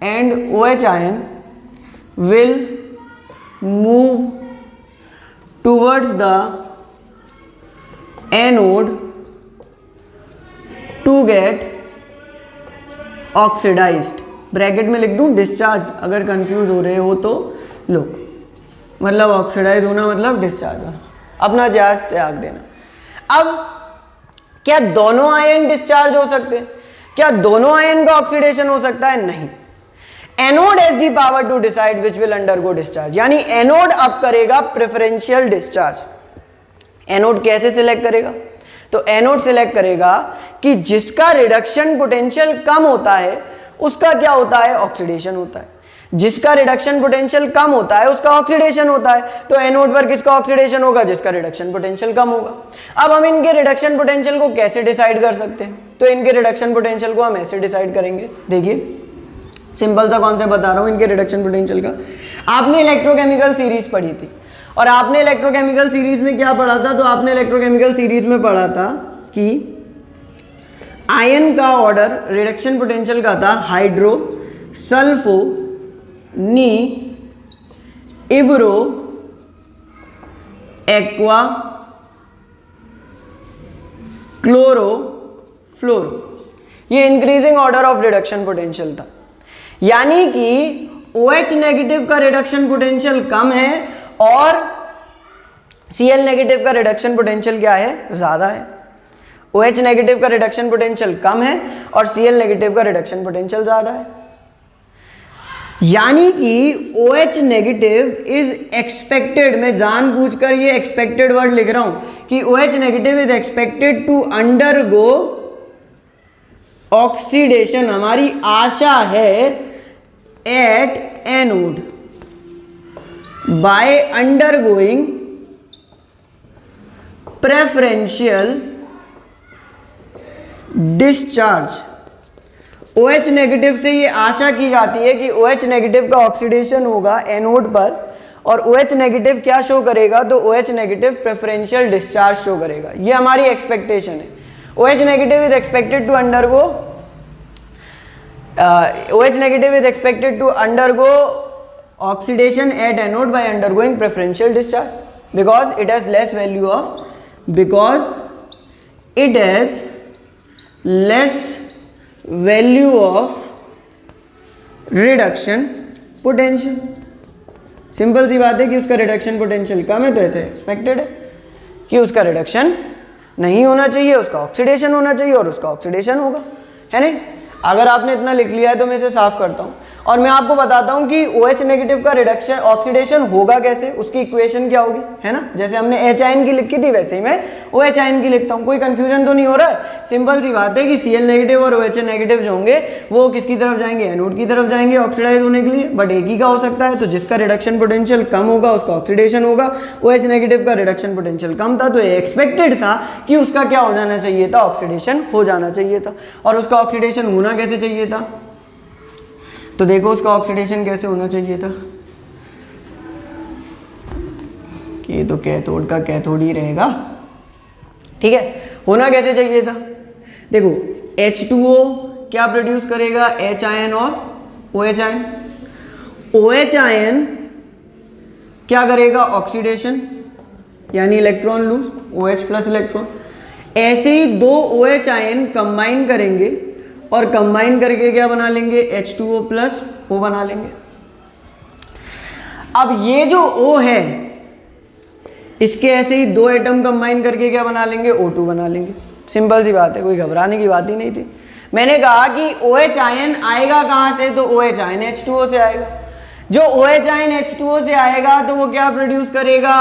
and OH ion will move towards the anode to get oxidized। Bracket में लिख दूं डिस्चार्ज, अगर कंफ्यूज हो रहे हो तो लो, मतलब ऑक्सीडाइज होना मतलब डिस्चार्ज होना, अपना चार्ज त्याग देना। अब क्या दोनों आयन डिस्चार्ज हो सकते हैं, क्या दोनों आयन का ऑक्सीडेशन हो सकता है, नहीं। Anode has the power to decide which will undergo discharge, यानी एनोड अब करेगा प्रेफरेंशियल डिस्चार्ज। एनोड कैसे सिलेक्ट करेगा, तो एनोड सिलेक्ट करेगा कि जिसका रिडक्शन पोटेंशियल कम होता है उसका क्या होता है, ऑक्सीडेशन होता है। जिसका रिडक्शन पोटेंशियल कम होता है उसका ऑक्सीडेशन होता है। तो एनोड पर किसका ऑक्सीडेशन होगा, जिसका रिडक्शन पोटेंशियल कम होगा। अब हम इनके रिडक्शन पोटेंशियल को कैसे डिसाइड कर सकते हैं, तो इनके रिडक्शन पोटेंशियल को हम ऐसे डिसाइड करेंगे। देखिए सिंपल सा कॉन्सेप्ट बता रहा हूं इनके रिडक्शन पोटेंशियल का। आपने इलेक्ट्रोकेमिकल सीरीज पढ़ी थी और आपने इलेक्ट्रोकेमिकल सीरीज में क्या पढ़ा था, तो आपने इलेक्ट्रोकेमिकल सीरीज में पढ़ा था कि आयन का ऑर्डर रिडक्शन पोटेंशियल का था हाइड्रो, सल्फो, नी, इब्रो, एक्वा, क्लोरो, फ्लोरो। ये increasing order of reduction potential था, यानी कि OH नेगेटिव का रिडक्शन पोटेंशियल कम है और Cl नेगेटिव का रिडक्शन पोटेंशियल क्या है, ज्यादा है। OH नेगेटिव का रिडक्शन पोटेंशियल कम है और Cl नेगेटिव का रिडक्शन पोटेंशियल ज्यादा है, यानी कि OH नेगेटिव इज एक्सपेक्टेड, मैं जानबूझकर ये एक्सपेक्टेड वर्ड लिख रहा हूं कि OH negative is expected to undergo oxidation, हमारी आशा है at anode by undergoing preferential discharge. OH negative से ये आशा की जाती है कि OH नेगेटिव का ऑक्सीडेशन होगा एनोड पर और OH नेगेटिव क्या शो करेगा, तो OH negative preferential discharge show करेगा। ये हमारी एक्सपेक्टेशन है। OH negative is expected to undergo OH negative is expected to undergo oxidation at anode by undergoing preferential discharge because it has less value of reduction potential। Simple सी बात है कि उसका रिडक्शन पोटेंशियल कम है, तो ऐसे एक्सपेक्टेड है कि उसका रिडक्शन नहीं होना चाहिए, उसका ऑक्सीडेशन होना चाहिए और उसका ऑक्सीडेशन होगा, है नहीं। अगर आपने इतना लिख लिया है तो मैं इसे साफ करता हूँ और मैं आपको बताता हूँ कि OH नेगेटिव का रिडक्शन ऑक्सीडेशन होगा कैसे, उसकी इक्वेशन क्या होगी, है ना। जैसे हमने H आयन की लिखी थी वैसे ही मैं OH आयन की लिखता हूँ। कोई कंफ्यूजन तो नहीं हो रहा है। सिंपल सी बात है कि Cl नेगेटिव और OH नेगेटिव जो होंगे वो किसकी तरफ जाएंगे, एनोड की तरफ जाएंगे ऑक्सीडाइज होने के लिए। बट एक ही का हो सकता है, तो जिसका रिडक्शन पोटेंशियल कम होगा उसका ऑक्सीडेशन होगा। OH नेगेटिव का रिडक्शन पोटेंशियल कम था तो ये एक्सपेक्टेड था कि उसका क्या हो जाना चाहिए था, ऑक्सीडेशन हो जाना चाहिए था। और उसका ऑक्सीडेशन होना कैसे चाहिए था, तो देखो उसका ऑक्सीडेशन कैसे होना चाहिए था। कि ये तो कैथोड का कैथोड ही रहेगा, ठीक है। होना कैसे चाहिए था, देखो H2O क्या प्रोड्यूस करेगा, H आयन और OH आयन। OH आयन क्या करेगा, ऑक्सीडेशन यानी electron lose, OH plus electron. ऐसे ही दो OH आयन कंबाइन करेंगे और कंबाइन करके क्या बना लेंगे, H2O प्लस O बना लेंगे। अब ये जो O है इसके ऐसे ही दो एटम कंबाइन करके क्या बना लेंगे, O2 बना लेंगे। सिंपल सी बात है, कोई घबराने की बात ही नहीं थी। मैंने कहा कि OH आयन आएगा कहाँ से, तो OH आयन H2O से आएगा। जो OH आयन H2O से आएगा तो वो क्या प्रोड्यूस करेगा,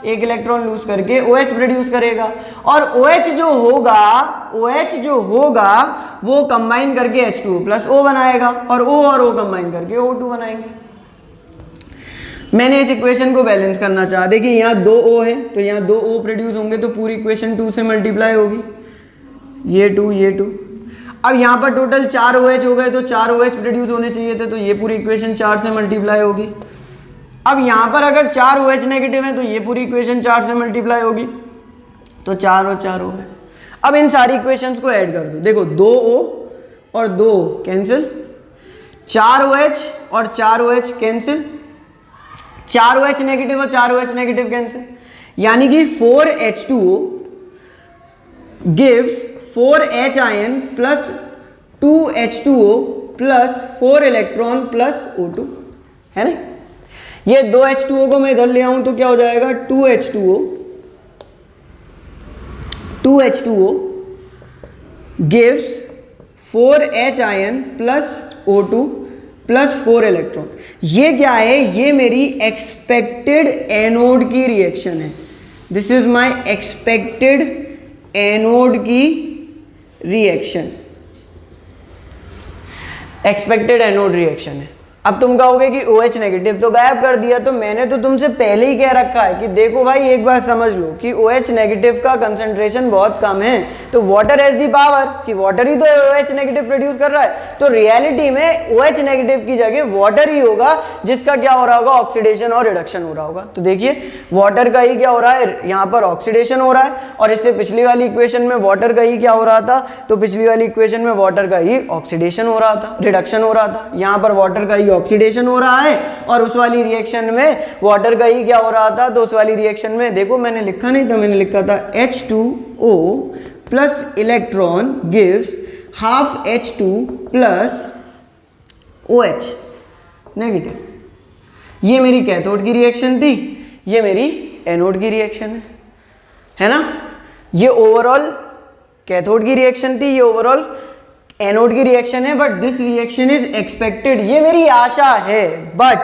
एक इलेक्ट्रॉन लूज करके OH प्रोड्यूस करेगा। और OH जो होगा वो कंबाइन करके H2O प्लस O बनाएगा और O कंबाइन करके O2 बनाएंगे। मैंने इस इक्वेशन को बैलेंस करना चाहा, देखिए यहाँ दो O है तो यहाँ दो O प्रोड्यूस होंगे तो पूरी इक्वेशन 2 से मल्टीप्लाई होगी, ये 2। अब यहाँ पर टोटल 4 OH हो गए तो 4 OH प्रोड्यूस होने चाहिए थे, तो ये पूरी इक्वेशन 4 से मल्टीप्लाई होगी। अब यहाँ पर अगर 4 OH नेगेटिव है तो ये पूरी इक्वेशन 4 से मल्टीप्लाई होगी, तो 4 और 4 हो गए। अब इन सारी इक्वेशंस को ऐड कर दो, देखो 2 O और 2 कैंसिल, 4 OH और 4 OH कैंसिल, 4 OH नेगेटिव और 4 OH नेगेटिव कैंसिल, यानी कि 4H2O gives 4H ion plus 2H2O plus 4 electron plus O2, है ना। ये 2H2O को मैं इधर ले आऊं तो क्या हो जाएगा, 2H2O gives 4H ion plus O2 plus 4 electron. ये क्या है, ये मेरी एक्सपेक्टेड एनोड की रिएक्शन है। This is my expected anode की रिएक्शन, एक्सपेक्टेड एनोड रिएक्शन है। अब तुम कहोगे कि OH नेगेटिव तो गायब कर दिया, तो मैंने तो तुमसे पहले ही कह रखा है कि देखो भाई एक बात समझ लो कि OH नेगेटिव का कंसंट्रेशन बहुत कम है, तो वाटर हैज दी पावर कि वाटर ही तो OH नेगेटिव प्रोड्यूस कर रहा है, तो रियलिटी में OH नेगेटिव की जगह वाटर ही होगा जिसका क्या हो रहा होगा, ऑक्सीडेशन और रिडक्शन हो रहा होगा। तो देखिए वाटर का ही क्या हो रहा है, यहाँ पर ऑक्सीडेशन हो रहा है, और इससे पिछली वाली इक्वेशन में वाटर का ही क्या हो रहा था, तो पिछली वाली इक्वेशन में वाटर का ही ऑक्सीडेशन हो रहा था, रिडक्शन हो रहा था। यहाँ पर वाटर का ही ऑक्सीडेशन हो रहा है और उस वाली रिएक्शन में वाटर का ही क्या हो रहा था, तो उस वाली रिएक्शन में देखो मैंने लिखा नहीं था, मैंने लिखा था H2O plus electron gives half H2 plus OH negative. ये मेरी कैथोड की रिएक्शन थी, ये मेरी एनोड की रिएक्शन है ना। ये ओवरऑल कैथोड की रिएक्शन थी, ये ओवरऑल एनोड की रिएक्शन है, but this reaction is expected, ये मेरी आशा है। बट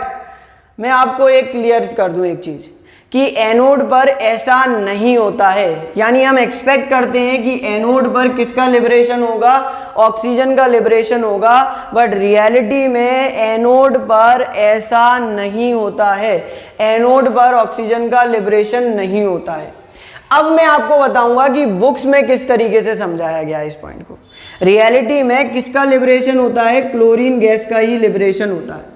मैं आपको एक क्लियर कर दूं एक चीज कि एनोड पर ऐसा नहीं होता है, यानी हम एक्सपेक्ट करते हैं कि एनोड पर किसका लिबरेशन होगा, ऑक्सीजन का लिबरेशन होगा, बट रियलिटी में एनोड पर ऐसा नहीं होता है, एनोड पर ऑक्सीजन का लिबरेशन नहीं होता है। अब मैं आपको बताऊंगा कि बुक्स में किस तरीके से समझाया गया इस पॉइंट को। रियलिटी में किसका लिबरेशन होता है, क्लोरीन गैस का ही लिबरेशन होता है।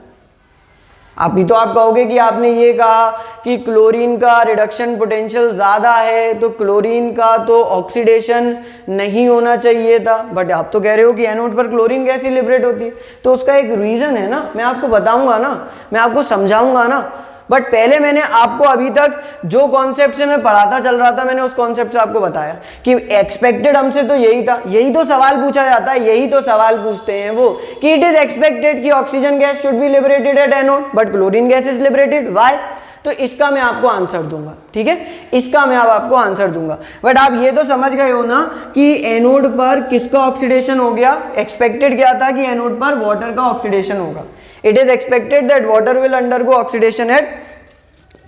अभी तो आप कहोगे कि आपने ये कहा कि क्लोरीन का रिडक्शन पोटेंशियल ज़्यादा है तो क्लोरीन का तो ऑक्सीडेशन नहीं होना चाहिए था, बट आप तो कह रहे हो कि एनोड पर क्लोरीन गैस ही लिबरेट होती है, तो उसका एक रीज़न है ना, मैं आपको बताऊंगा ना, मैं आपको समझाऊंगा ना। बट पहले मैंने आपको अभी तक जो कॉन्सेप्ट से मैं पढ़ाता चल रहा था, मैंने उस कॉन्सेप्ट से आपको बताया कि एक्सपेक्टेड हमसे तो यही था, यही तो सवाल पूछा जाता है, यही तो सवाल पूछते हैं वो कि इट इज एक्सपेक्टेड कि oxygen gas should be liberated at anode but chlorine gas is liberated, why? तो इसका मैं आपको आंसर दूंगा, ठीक है, इसका मैं आपको आंसर दूंगा। बट आप ये तो समझ गए हो ना कि एनोड पर किसका ऑक्सीडेशन हो गया, एक्सपेक्टेड क्या था कि एनोड पर वाटर का ऑक्सीडेशन होगा। It is expected that water will undergo oxidation at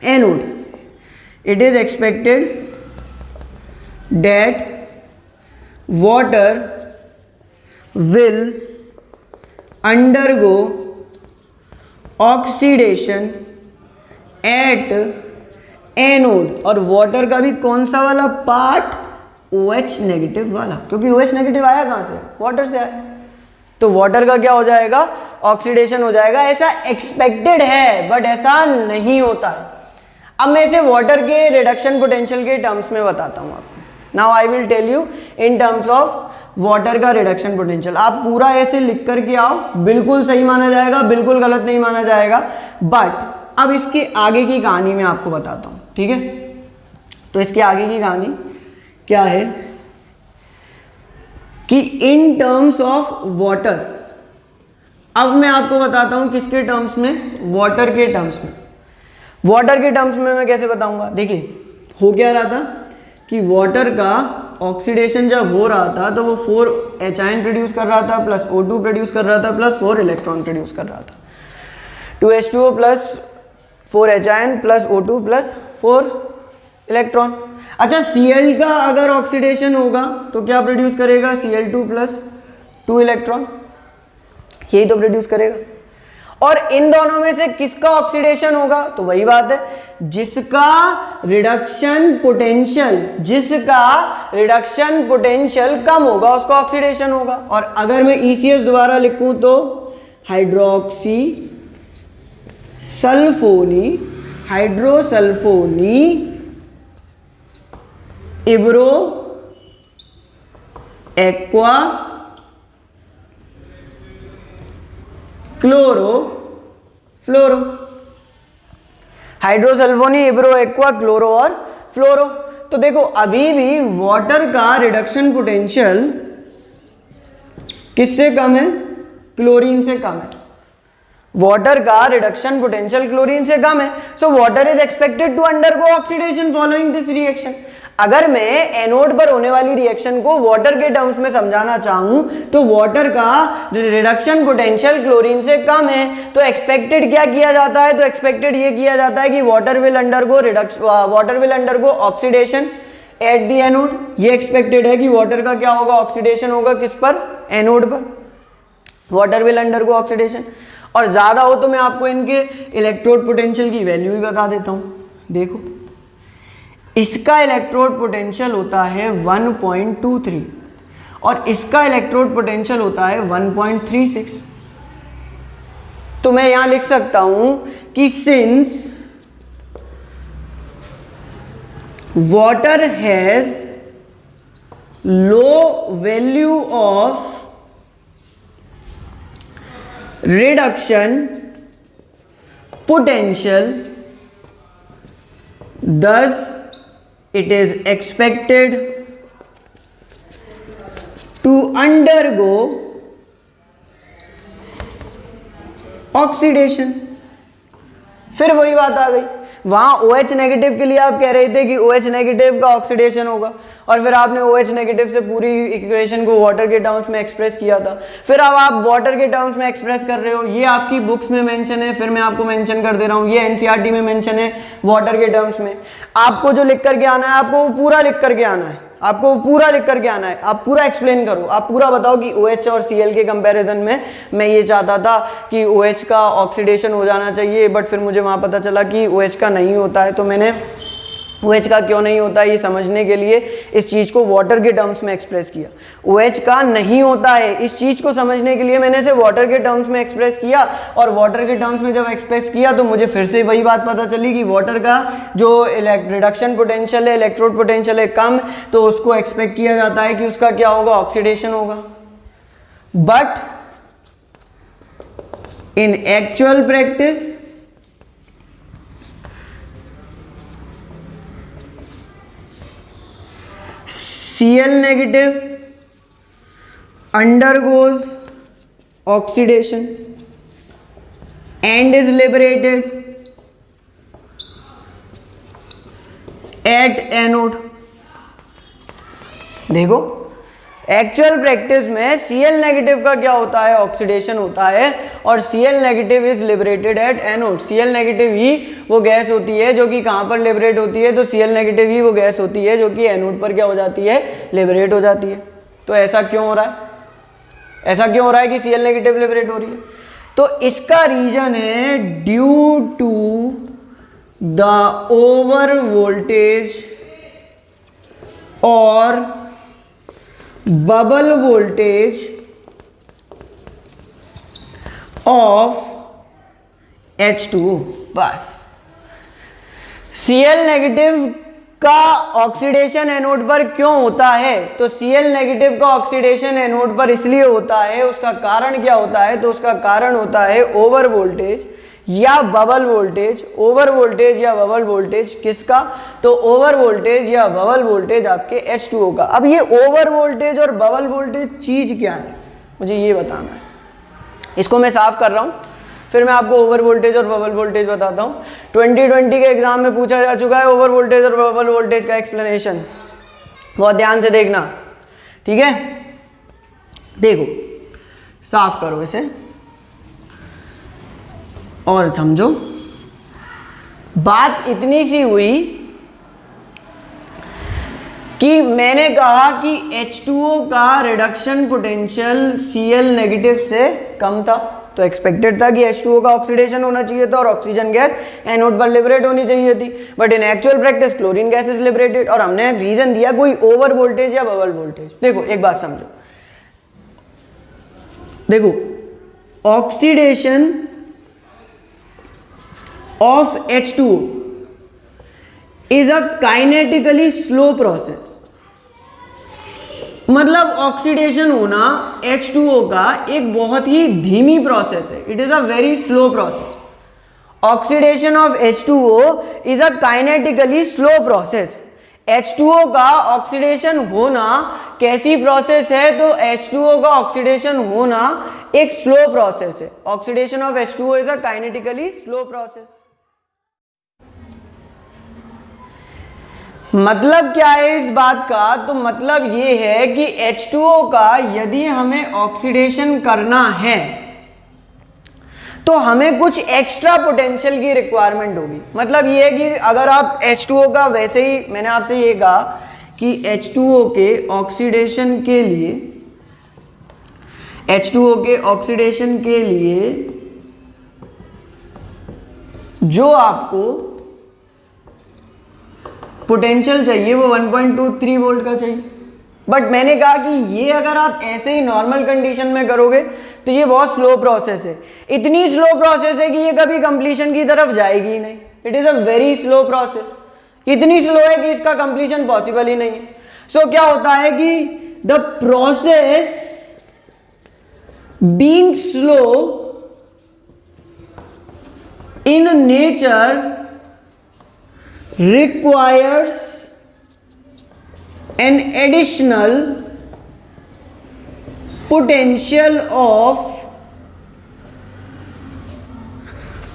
anode. It is expected that water will undergo oxidation at anode, और वाटर का भी कौन सा वाला पार्ट, OH नेगेटिव वाला, क्योंकि OH नेगेटिव आया कहां से, वाटर से आया, तो वाटर का क्या हो जाएगा, ऑक्सीडेशन हो जाएगा। ऐसा एक्सपेक्टेड है बट ऐसा नहीं होता है। अब मैं इसे वाटर के रिडक्शन पोटेंशियल के टर्म्स में बताता हूँ आपको। Now I will tell you in terms of water का रिडक्शन पोटेंशियल। आप पूरा ऐसे लिख करके आओ, बिल्कुल सही माना जाएगा, बिल्कुल गलत नहीं माना जाएगा। बट अब इसके आगे की कहानी मैं आपको बताता हूँ, ठीक है। तो इसके आगे की कहानी क्या है कि इन टर्म्स ऑफ वाटर, अब मैं आपको बताता हूं किसके टर्म्स में, वाटर के टर्म्स में। वाटर के टर्म्स में मैं कैसे बताऊंगा, देखिए हो क्या रहा था कि वाटर का ऑक्सीडेशन जब हो रहा था तो वो 4H प्रोड्यूस कर रहा था प्लस O2 प्रोड्यूस कर रहा था प्लस 4 इलेक्ट्रॉन प्रोड्यूस कर रहा था। 2H2O plus 4H plus O2 plus 4 electron. अच्छा, Cl का अगर ऑक्सीडेशन होगा तो क्या प्रोड्यूस करेगा, Cl2 प्लस 2 इलेक्ट्रॉन, यही तो प्रोड्यूस करेगा। और इन दोनों में से किसका ऑक्सीडेशन होगा, तो वही बात है जिसका रिडक्शन पोटेंशियल कम होगा उसका ऑक्सीडेशन होगा। और अगर मैं ECS दोबारा लिखूं तो हाइड्रोसल्फोनी इब्रो एक्वा क्लोरो फ्लोरो, हाइड्रोसल्फोनी इब्रो एक्वा क्लोरो और फ्लोरो। तो देखो अभी भी वाटर का रिडक्शन पोटेंशियल किससे कम है, क्लोरीन से कम है। वाटर का रिडक्शन पोटेंशियल क्लोरीन से कम है। So water is expected to undergo oxidation following this reaction. अगर मैं एनोड पर होने वाली रिएक्शन को वाटर के टर्म्स में समझाना चाहूं तो वाटर का रिडक्शन पोटेंशियल क्लोरीन से कम है, तो एक्सपेक्टेड क्या किया जाता है, तो एक्सपेक्टेड ये किया जाता है कि water will undergo oxidation at the anode. ये एक्सपेक्टेड है कि वाटर का क्या होगा, ऑक्सीडेशन होगा किस पर, एनोड पर, वाटर विल अंडरगो ऑक्सीडेशन। और ज्यादा हो तो मैं आपको इनके इलेक्ट्रोड पोटेंशियल की वैल्यू ही बता देता हूं। देखो इसका इलेक्ट्रोड पोटेंशियल होता है 1.23 और इसका इलेक्ट्रोड पोटेंशियल होता है 1.36। तो मैं यहां लिख सकता हूं कि since water has low value of reduction potential, thus it is expected to undergo oxidation। फिर वही बात आ गई, वहां OH नेगेटिव के लिए आप कह रहे थे कि OH नेगेटिव का ऑक्सीडेशन होगा और फिर आपने OH नेगेटिव से पूरी इक्वेशन को वाटर के टर्म्स में एक्सप्रेस किया था। फिर अब आप वाटर के टर्म्स में एक्सप्रेस कर रहे हो, ये आपकी बुक्स में मेंशन है, फिर मैं आपको मेंशन कर दे रहा हूँ, ये NCERT में मेंशन है वाटर के टर्म्स में। आपको जो लिख करके आना है आपको वो पूरा लिख करके आना है, आपको पूरा लिख करके आना है। आप पूरा एक्सप्लेन करो, आप पूरा बताओ कि OH और Cl के कंपैरिजन में मैं ये चाहता था कि OH का ऑक्सीडेशन हो जाना चाहिए, बट फिर मुझे वहाँ पता चला कि OH का नहीं होता है। तो मैंने OH का क्यों नहीं होता है ये समझने के लिए इस चीज़ को वाटर के टर्म्स में एक्सप्रेस किया। OH का नहीं होता है इस चीज़ को समझने के लिए मैंने इसे वाटर के टर्म्स में एक्सप्रेस किया, और वाटर के टर्म्स में जब एक्सप्रेस किया तो मुझे फिर से वही बात पता चली कि वाटर का जो रिडक्शन पोटेंशियल है, इलेक्ट्रोड पोटेंशियल है कम, तो उसको एक्सपेक्ट किया जाता है कि उसका क्या होगा, ऑक्सीडेशन होगा। But in actual practice Cl negative undergoes oxidation and is liberated at anode। देखो एक्चुअल प्रैक्टिस में Cl नेगेटिव का क्या होता है, ऑक्सीडेशन होता है, और Cl negative is liberated at anode. Cl negative ही वो गैस होती है जो कि कहाँ पर लिबरेट होती है, तो Cl नेगेटिव ही वो गैस होती है जो कि एनोड पर क्या हो जाती है, लिबरेट हो जाती है। तो ऐसा क्यों हो रहा है, ऐसा क्यों हो रहा है कि Cl नेगेटिव लिबरेट हो रही है, तो इसका रीजन है due to the over voltage और बबल वोल्टेज ऑफ H2O। बस Cl नेगेटिव का ऑक्सीडेशन एनोड पर क्यों होता है? तो Cl नेगेटिव का ऑक्सीडेशन एनोड पर इसलिए होता है, उसका कारण क्या होता है? तो उसका कारण होता है ओवर वोल्टेज या बबल वोल्टेज। ओवर वोल्टेज या बबल वोल्टेज किसका? तो ओवर वोल्टेज या बबल वोल्टेज आपके H2O का। अब ये ओवर वोल्टेज और बबल वोल्टेज चीज क्या है, मुझे ये बताना है। इसको मैं साफ कर रहा हूं, फिर मैं आपको ओवर वोल्टेज और बबल वोल्टेज बताता हूं। 2020 के एग्जाम में पूछा जा चुका है ओवर वोल्टेज और बबल वोल्टेज का एक्सप्लेनेशन, बहुत ध्यान से देखना, ठीक है। देखो, साफ करो इसे और समझो। बात इतनी सी हुई कि मैंने कहा कि H2O का रिडक्शन पोटेंशियल Cl नेगेटिव से कम था, तो एक्सपेक्टेड था कि H2O का ऑक्सीडेशन होना चाहिए था और ऑक्सीजन गैस एनोड पर लिबरेट होनी चाहिए थी। But in actual practice chlorine gas is liberated, और हमने रीजन दिया कोई ओवर वोल्टेज या बबल वोल्टेज। देखो एक बात समझो, देखो oxidation of H2O is a kinetically slow process। मतलब ऑक्सीडेशन होना H2O का एक बहुत ही धीमी प्रोसेस है, it is a very slow process. Oxidation of H2O is a kinetically slow process. H2O का ऑक्सीडेशन होना कैसी प्रोसेस है? तो H2O का ऑक्सीडेशन होना एक स्लो प्रोसेस है। Oxidation of H2O is a kinetically slow process. मतलब क्या है इस बात का? तो मतलब ये है कि H2O का यदि हमें ऑक्सीडेशन करना है तो हमें कुछ एक्स्ट्रा पोटेंशियल की रिक्वायरमेंट होगी। मतलब ये है कि अगर आप H2O का, वैसे ही मैंने आपसे ये कहा कि H2O के ऑक्सीडेशन के लिए, H2O के ऑक्सीडेशन के लिए जो आपको पोटेंशियल चाहिए वो 1.23 वोल्ट का चाहिए। बट मैंने कहा कि ये अगर आप ऐसे ही नॉर्मल कंडीशन में करोगे तो ये बहुत स्लो प्रोसेस है। इतनी स्लो प्रोसेस है कि ये कभी कंप्लीशन की तरफ जाएगी ही नहीं। It is a very slow process, इतनी स्लो है कि इसका कंप्लीशन पॉसिबल ही नहीं है। सो क्या होता है कि the process being slow in nature requires an additional potential of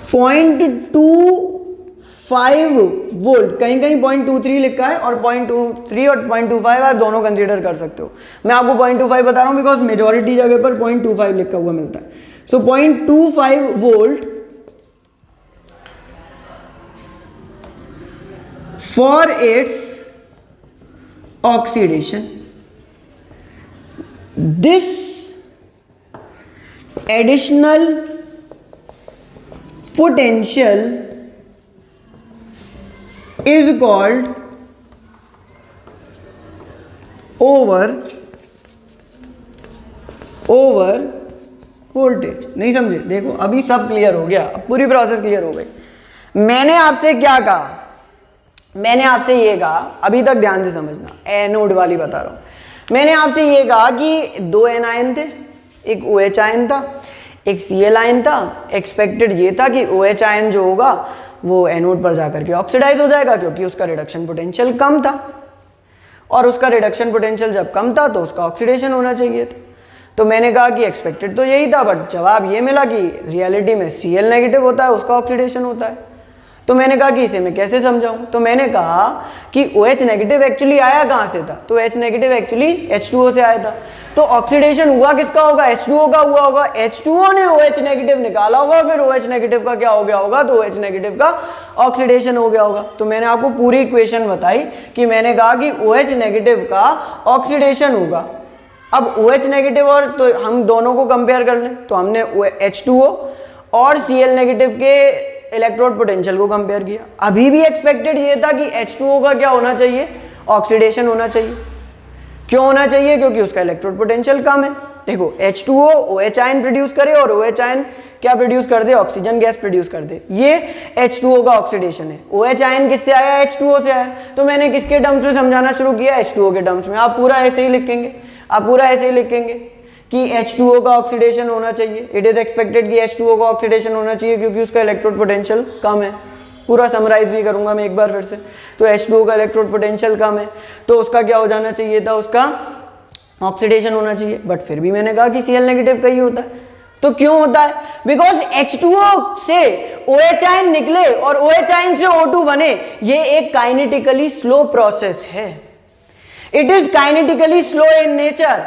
0.25 volt. कहीं कहीं 0.23 लिखा है और 0.23 और 0.25 आप दोनों कंसीडर कर सकते हो। मैं आपको 0.25 बता रहा हूं बिकॉज मेजॉरिटी जगह पर 0.25 लिखा हुआ मिलता है। सो 0.25 volt for its oxidation। This additional potential is called over voltage. नहीं समझे? देखो अभी सब क्लियर हो गया, अब पूरी प्रोसेस क्लियर हो गई। मैंने आपसे क्या कहा? मैंने आपसे ये कहा, अभी तक ध्यान से समझना, एनोड वाली बता रहा हूं। मैंने आपसे ये कहा कि दो एन आयन थे, एक OH आयन था, एक Cl आयन था। एक्सपेक्टेड ये था कि OH आयन जो होगा वो एनोड पर जाकर के ऑक्सीडाइज हो जाएगा क्योंकि उसका रिडक्शन पोटेंशियल कम था, और उसका रिडक्शन पोटेंशियल जब कम था तो उसका ऑक्सीडेशन होना चाहिए था। तो मैंने कहा कि एक्सपेक्टेड तो यही था, बट जवाब ये मिला कि रियलिटी में Cl नेगेटिव होता है, उसका ऑक्सीडेशन होता है। तो मैंने कहा कि इसे मैं कैसे समझाऊं? तो मैंने कहा कि OH नेगेटिव एक्चुअली आया कहां से था? तो H नेगेटिव एक्चुअली H2O से आया था। तो ऑक्सीडेशन हुआ किसका होगा? H2O का हुआ होगा। H2O ने OH नेगेटिव निकाला होगा, फिर OH नेगेटिव का क्या हो गया होगा? तो OH नेगेटिव का ऑक्सीडेशन हो गया होगा। तो मैंने आपको पूरी इक्वेशन बताई कि मैंने कहा कि OH नेगेटिव का ऑक्सीडेशन होगा। अब OH नेगेटिव और तो हम दोनों को कंपेयर कर लें, तो हमने H2O और Cl नेगेटिव के इलेक्ट्रोड पोटेंशियल को कंपेयर किया। अभी भी एक्सपेक्टेड ये था कि H2O का क्या होना चाहिए? ऑक्सीडेशन होना चाहिए। क्यों होना चाहिए? क्योंकि उसका इलेक्ट्रोड पोटेंशियल कम है। देखो H2O OH आयन प्रोड्यूस करे और OH आयन क्या प्रोड्यूस कर दे, ऑक्सीजन गैस प्रोड्यूस कर दे। ये H2O का ऑक्सीडेशन है। OH आयन किससे आया, H2O से आया। तो मैंने किसके टर्म्स में समझाना शुरू किया, H2O के टर्म्स में। आप पूरा ऐसे ही लिखेंगे, आप पूरा ऐसे ही लिखेंगे कि H2O का ऑक्सीडेशन होना चाहिए। इट इज एक्सपेक्टेड कि H2O का ऑक्सीडेशन होना चाहिए क्योंकि उसका इलेक्ट्रोड पोटेंशियल कम है। पूरा समराइज भी करूंगा मैं एक बार फिर से। तो H2O का इलेक्ट्रोड पोटेंशियल कम है तो उसका क्या हो जाना चाहिए था, उसका ऑक्सीडेशन होना चाहिए। बट फिर भी मैंने कहा कि Cl नेगेटिव का ही होता है। तो क्यों होता है, बिकॉज H2O से OH आयन निकले और OH आयन से O2 बने, ये एक काइनेटिकली स्लो प्रोसेस है। It is kinetically slow in nature.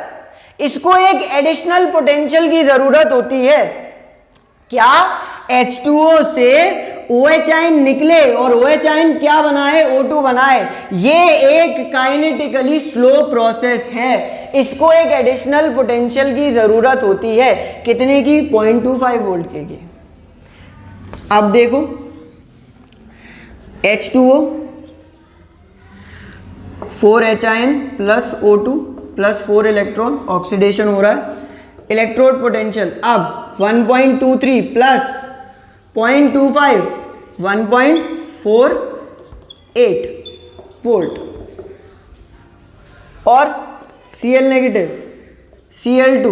इसको एक एडिशनल पोटेंशियल की जरूरत होती है। क्या, H2O से OH आयन निकले और OH आयन क्या बनाए, O2 बनाए। ये एक काइनेटिकली स्लो प्रोसेस है। इसको एक एडिशनल पोटेंशियल की जरूरत होती है। कितने की, 0.25 वोल्ट की। अब देखो H2O 4H ion plus O2 plus 4 electron, oxidation हो रहा है। इलेक्ट्रोड पोटेंशियल अब 1.23 प्लस 0.25 1.48 वोल्ट। और Cl negative Cl2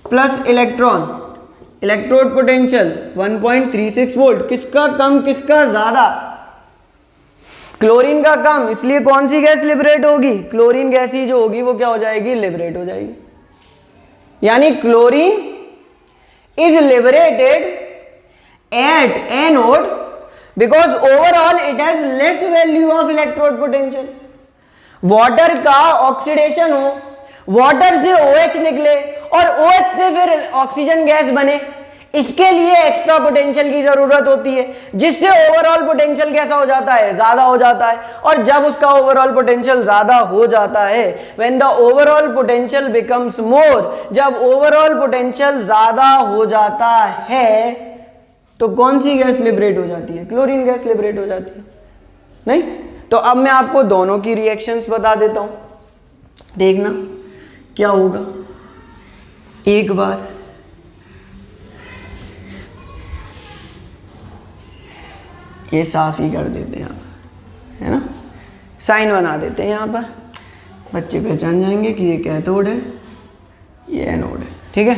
plus electron, electrode potential 1.36 volt. किसका कम, किसका ज्यादा, क्लोरीन का कम। इसलिए कौन सी गैस लिबरेट होगी, क्लोरीन गैस ही जो होगी वो क्या हो जाएगी, लिबरेट हो जाएगी। यानी chlorine is liberated at anode because overall it has less value of electrode potential. Water का ऑक्सीडेशन हो, वाटर से OH निकले और OH से फिर ऑक्सीजन गैस बने, इसके लिए एक्स्ट्रा पोटेंशियल की जरूरत होती है, जिससे ओवरऑल पोटेंशियल कैसा हो जाता है, ज्यादा हो जाता है। और जब उसका ओवरऑल पोटेंशियल ज्यादा हो जाता है, when the overall potential becomes more, जब ओवरऑल पोटेंशियल ज्यादा हो जाता है तो कौन सी गैस लिबरेट हो जाती है, क्लोरीन गैस लिबरेट हो जाती है। नहीं, तो अब मैं आपको दोनों की रिएक्शंस बता देता हूं, देखना क्या होगा। एक बार ये साफ ही कर देते हैं, है ना, साइन बना देते हैं यहाँ पर, बच्चे पहचान जाएंगे कि ये कैथोड है, ये एनोड है। ठीक है,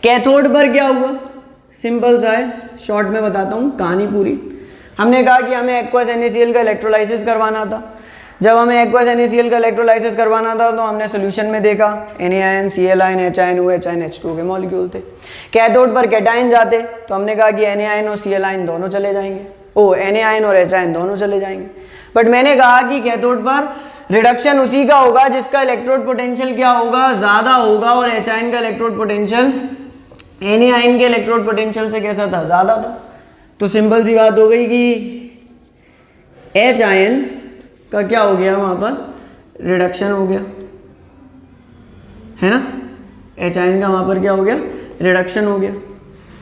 कैथोड पर क्या हुआ, सिंपल सा है, शॉर्ट में बताता हूँ कहानी पूरी। हमने कहा कि हमें एक्वस NaCl का इलेक्ट्रोलाइसिस करवाना था। जब हमें एक्वस NaCl का इलेक्ट्रोलाइसिस करवाना था तो हमने सोल्यूशन में देखा Na ion, Cl ion, H ion, OH ion, H2O के मॉलिक्यूल थे। कैथोड पर कैटायन जाते तो हमने कहा कि Na आयन और Cl आयन दोनों चले जाएंगे, Na आयन और H आयन दोनों चले जाएंगे। बट मैंने कहा कि कैथोड पर रिडक्शन उसी का होगा जिसका इलेक्ट्रोड पोटेंशियल क्या होगा, ज़्यादा होगा। और H आयन का इलेक्ट्रोड पोटेंशियल Na आयन के इलेक्ट्रोड पोटेंशियल से कैसा था, ज़्यादा था। तो सिंपल सी बात हो गई कि H आयन का क्या हो गया, वहाँ पर रिडक्शन हो गया, है ना। H आयन का वहाँ पर क्या हो गया, रिडक्शन हो गया।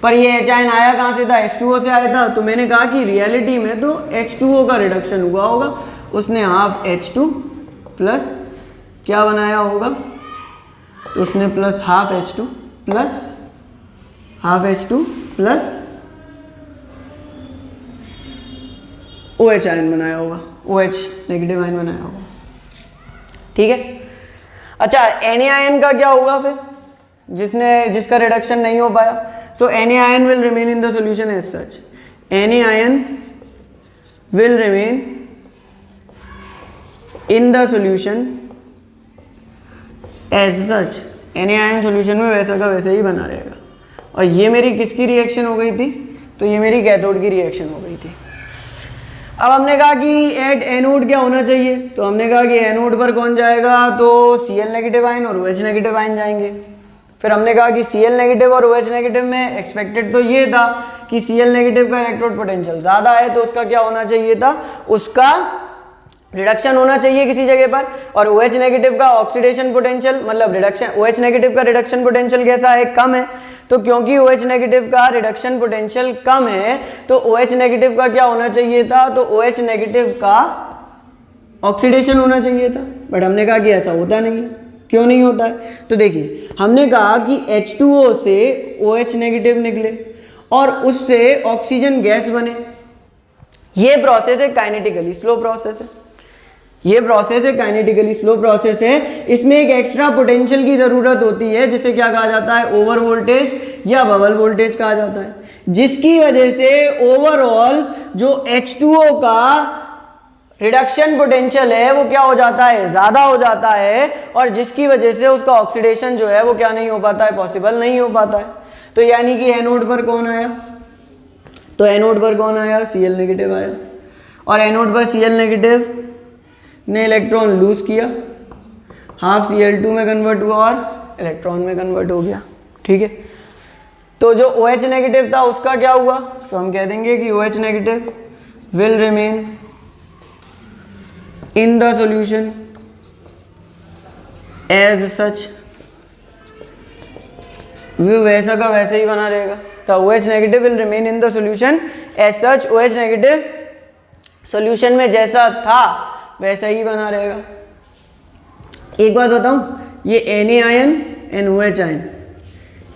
पर ये H आयन आया कहाँ से था, H2O से आया था। तो मैंने कहा कि रियलिटी में तो H2O का रिडक्शन हुआ होगा, उसने हाफ H2 प्लस क्या बनाया होगा, तो उसने plus half H2 plus half H2 plus OH ion बनाया होगा, OH नेगेटिव आयन बनाया होगा। ठीक है, अच्छा Na आयन का क्या होगा फिर, जिसका रिडक्शन नहीं हो पाया। So Na ion will remain in the solution as such, Na ion will remain in the solution as such. Na ion solution में वैसा का वैसे ही बना रहेगा। और ये मेरी किसकी रिएक्शन हो गई थी, तो ये मेरी कैथोड की रिएक्शन हो गई थी। अब हमने कहा कि एट एनोड क्या होना चाहिए, तो हमने कहा कि एनोड पर कौन जाएगा, तो Cl नेगेटिव आयन और OH नेगेटिव आयन जाएंगे। फिर हमने कहा कि Cl नेगेटिव और OH नेगेटिव में एक्सपेक्टेड तो ये था कि Cl नेगेटिव का इलेक्ट्रोड पोटेंशियल ज़्यादा है, तो उसका क्या होना चाहिए था, उसका रिडक्शन होना चाहिए किसी जगह पर। और OH नेगेटिव का ऑक्सीडेशन पोटेंशियल मतलब रिडक्शन, OH नेगेटिव का रिडक्शन पोटेंशियल कैसा है, कम है। तो क्योंकि OH नेगेटिव का रिडक्शन पोटेंशियल कम है तो OH नेगेटिव का क्या होना चाहिए था, तो OH नेगेटिव का ऑक्सीडेशन होना चाहिए था। बट हमने कहा कि ऐसा होता नहीं है, क्यों नहीं होता है? तो देखिए हमने कहा कि H2O से OH नेगेटिव निकले और उससे ऑक्सीजन गैस बने। ये प्रोसेस है काइनेटिकली स्लो प्रोसेस है, ये प्रोसेस है काइनेटिकली स्लो प्रोसेस है। इसमें एक एक्स्ट्रा पोटेंशियल की ज़रूरत होती है जिसे क्या कहा जाता है? ओवर वोल्टेज या बबल वोल्टेज कहा जाता है, जिसकी वजह से ओवरऑल जो H2O का रिडक्शन पोटेंशियल है वो क्या हो जाता है? ज़्यादा हो जाता है, और जिसकी वजह से उसका ऑक्सीडेशन जो है वो क्या नहीं हो पाता है? पॉसिबल नहीं हो पाता है। तो यानी कि एनोड पर कौन आया? तो एनोड पर कौन आया? Cl नेगेटिव आया, और एनोड पर Cl नेगेटिव ने इलेक्ट्रॉन लूज किया, हाफ Cl2 में कन्वर्ट हुआ और इलेक्ट्रॉन में कन्वर्ट हो गया। ठीक है, तो जो OH नेगेटिव था उसका क्या हुआ? तो हम कह देंगे कि OH negative will remain in the solution as such, वो वैसा का वैसे ही बना रहेगा। तो OH negative will remain in the solution as such, OH negative solution में जैसा था वैसा ही बना रहेगा। एक बात बताऊं, ये Na ion and OH ion,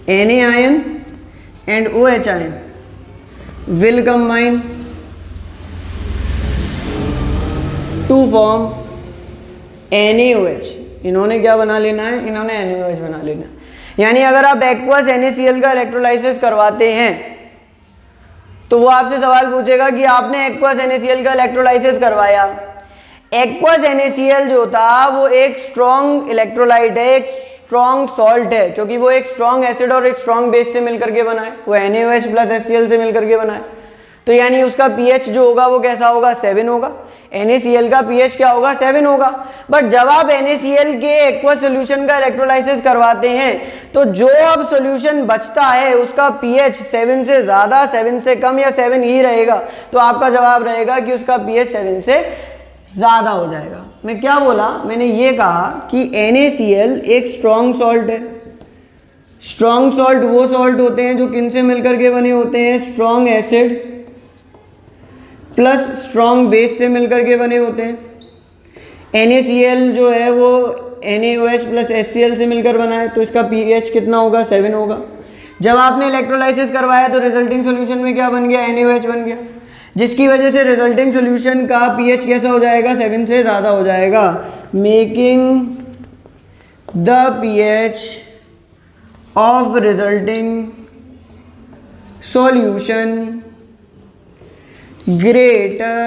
Na ion and OH ion will combine to form NaOH। इन्होंने क्या बना लेना है? इन्होंने NaOH बना लेना है। यानी अगर आप एक्वस NaCl का इलेक्ट्रोलाइसिस करवाते हैं तो वो आपसे सवाल पूछेगा कि आपने एक्वस NaCl का इलेक्ट्रोलाइसिस करवाया। एक्वस NaCl जो था वो एक स्ट्रॉन्ग इलेक्ट्रोलाइट है, एक स्ट्रॉन्ग सॉल्ट है, क्योंकि वो एक स्ट्रॉन्ग एसिड और एक स्ट्रॉन्ग बेस से मिलकर के बना है, वो NaOH प्लस HCl से मिलकर के बना है। तो यानी उसका pH जो होगा वो कैसा होगा? 7 होगा। NaCl का pH क्या होगा? 7 होगा। बट जब आप NaCl के एक्वस सोल्यूशन का इलेक्ट्रोलाइसिस करवाते हैं तो जो अब सोल्यूशन बचता है उसका pH 7 से ज़्यादा, 7 से कम या 7 ही रहेगा। तो आपका जवाब रहेगा कि उसका pH 7 से ज़्यादा हो जाएगा। मैं क्या बोला? मैंने ये कहा कि NaCl एक स्ट्रॉन्ग सॉल्ट है। स्ट्रॉन्ग सॉल्ट वो सॉल्ट होते हैं जो किन से मिलकर के बने होते हैं? Strong acid plus strong base से मिलकर के बने होते हैं। NaCl जो है वो NaOH प्लस HCl से मिलकर बना है, तो इसका pH कितना होगा? 7 होगा। जब आपने इलेक्ट्रोलाइसिस करवाया तो रिजल्टिंग सोल्यूशन में क्या बन गया? NaOH बन गया, जिसकी वजह से रिजल्टिंग सोल्यूशन का pH कैसा हो जाएगा? 7 से ज़्यादा हो जाएगा, making the pH of resulting solution greater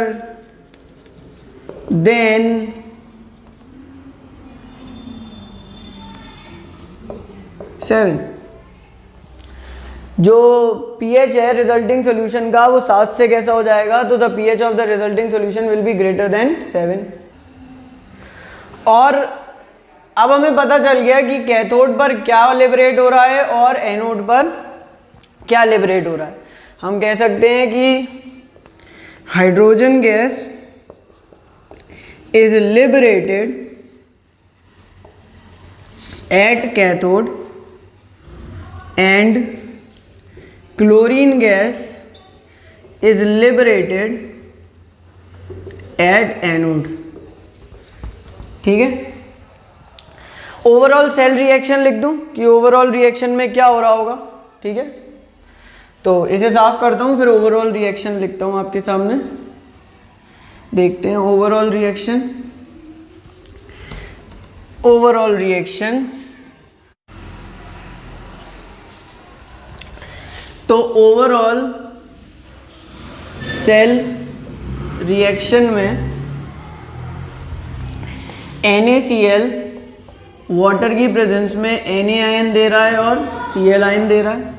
than 7। जो pH है रिजल्टिंग सोल्यूशन का वो 7 से कैसा हो जाएगा? तो the pH of the resulting solution will be greater than 7। और अब हमें पता चल गया कि कैथोड पर क्या लिबरेट हो रहा है और एनोड पर क्या लिबरेट हो रहा है। हम कह सकते हैं कि hydrogen gas is liberated at cathode and chlorine gas is liberated at anode। ठीक है, ओवरऑल सेल रिएक्शन लिख दूं कि ओवरऑल रिएक्शन में क्या हो रहा होगा। ठीक है, तो इसे साफ करता हूं, फिर ओवरऑल रिएक्शन लिखता हूं आपके सामने। देखते हैं ओवरऑल रिएक्शन। ओवरऑल रिएक्शन, तो ओवरऑल सेल रिएक्शन में NaCl वाटर की प्रेजेंस में Na आयन दे रहा है और Cl आयन दे रहा है।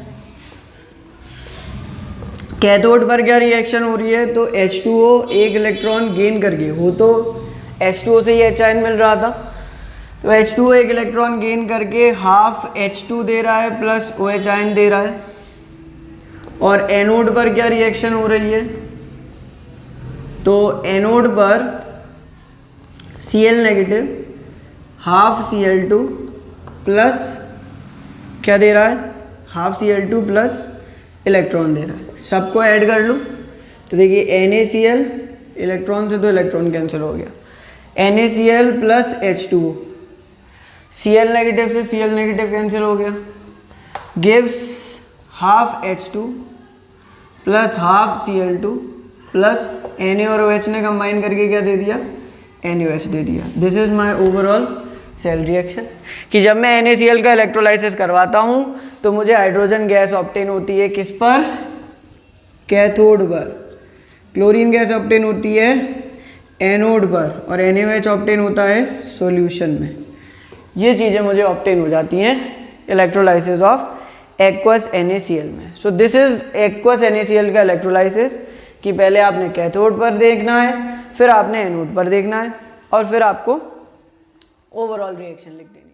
कैथोड पर क्या रिएक्शन हो रही है? तो H2O एक इलेक्ट्रॉन गेन करके, हो तो H2O से ही H आयन मिल रहा था, तो H2O एक इलेक्ट्रॉन गेन करके हाफ H2 दे रहा है प्लस OH आयन दे रहा है। और एनोड पर क्या रिएक्शन हो रही है? तो एनोड पर Cl negative half Cl2 plus क्या दे रहा है? हाफ Cl2 प्लस इलेक्ट्रॉन दे रहा है। सबको ऐड कर लूँ तो देखिए NaCl, इलेक्ट्रॉन से तो इलेक्ट्रॉन कैंसिल हो गया, NaCl plus H2O, Cl negative से Cl नेगेटिव कैंसिल हो गया, gives half H2 plus half Cl2 plus Na और OH ने कंबाइन करके क्या दे दिया, NaOH दे दिया। This is my overall cell reaction कि जब मैं NaCl का इलेक्ट्रोलाइसिस करवाता हूँ तो मुझे हाइड्रोजन गैस ऑब्टेन होती है किस पर, कैथोड पर, क्लोरीन गैस ऑब्टेन होती है एनोड पर और NaOH ऑब्टेन होता है सॉल्यूशन में। ये चीज़ें मुझे ऑब्टेन हो जाती हैं इलेक्ट्रोलाइसिस ऑफ एक्वस NaCl में। So this is aqueous NaCl का इलेक्ट्रोलाइसिस कि पहले आपने कैथोड पर देखना है, फिर आपने एनोड पर देखना है और फिर आपको ओवरऑल रिएक्शन लिख देना।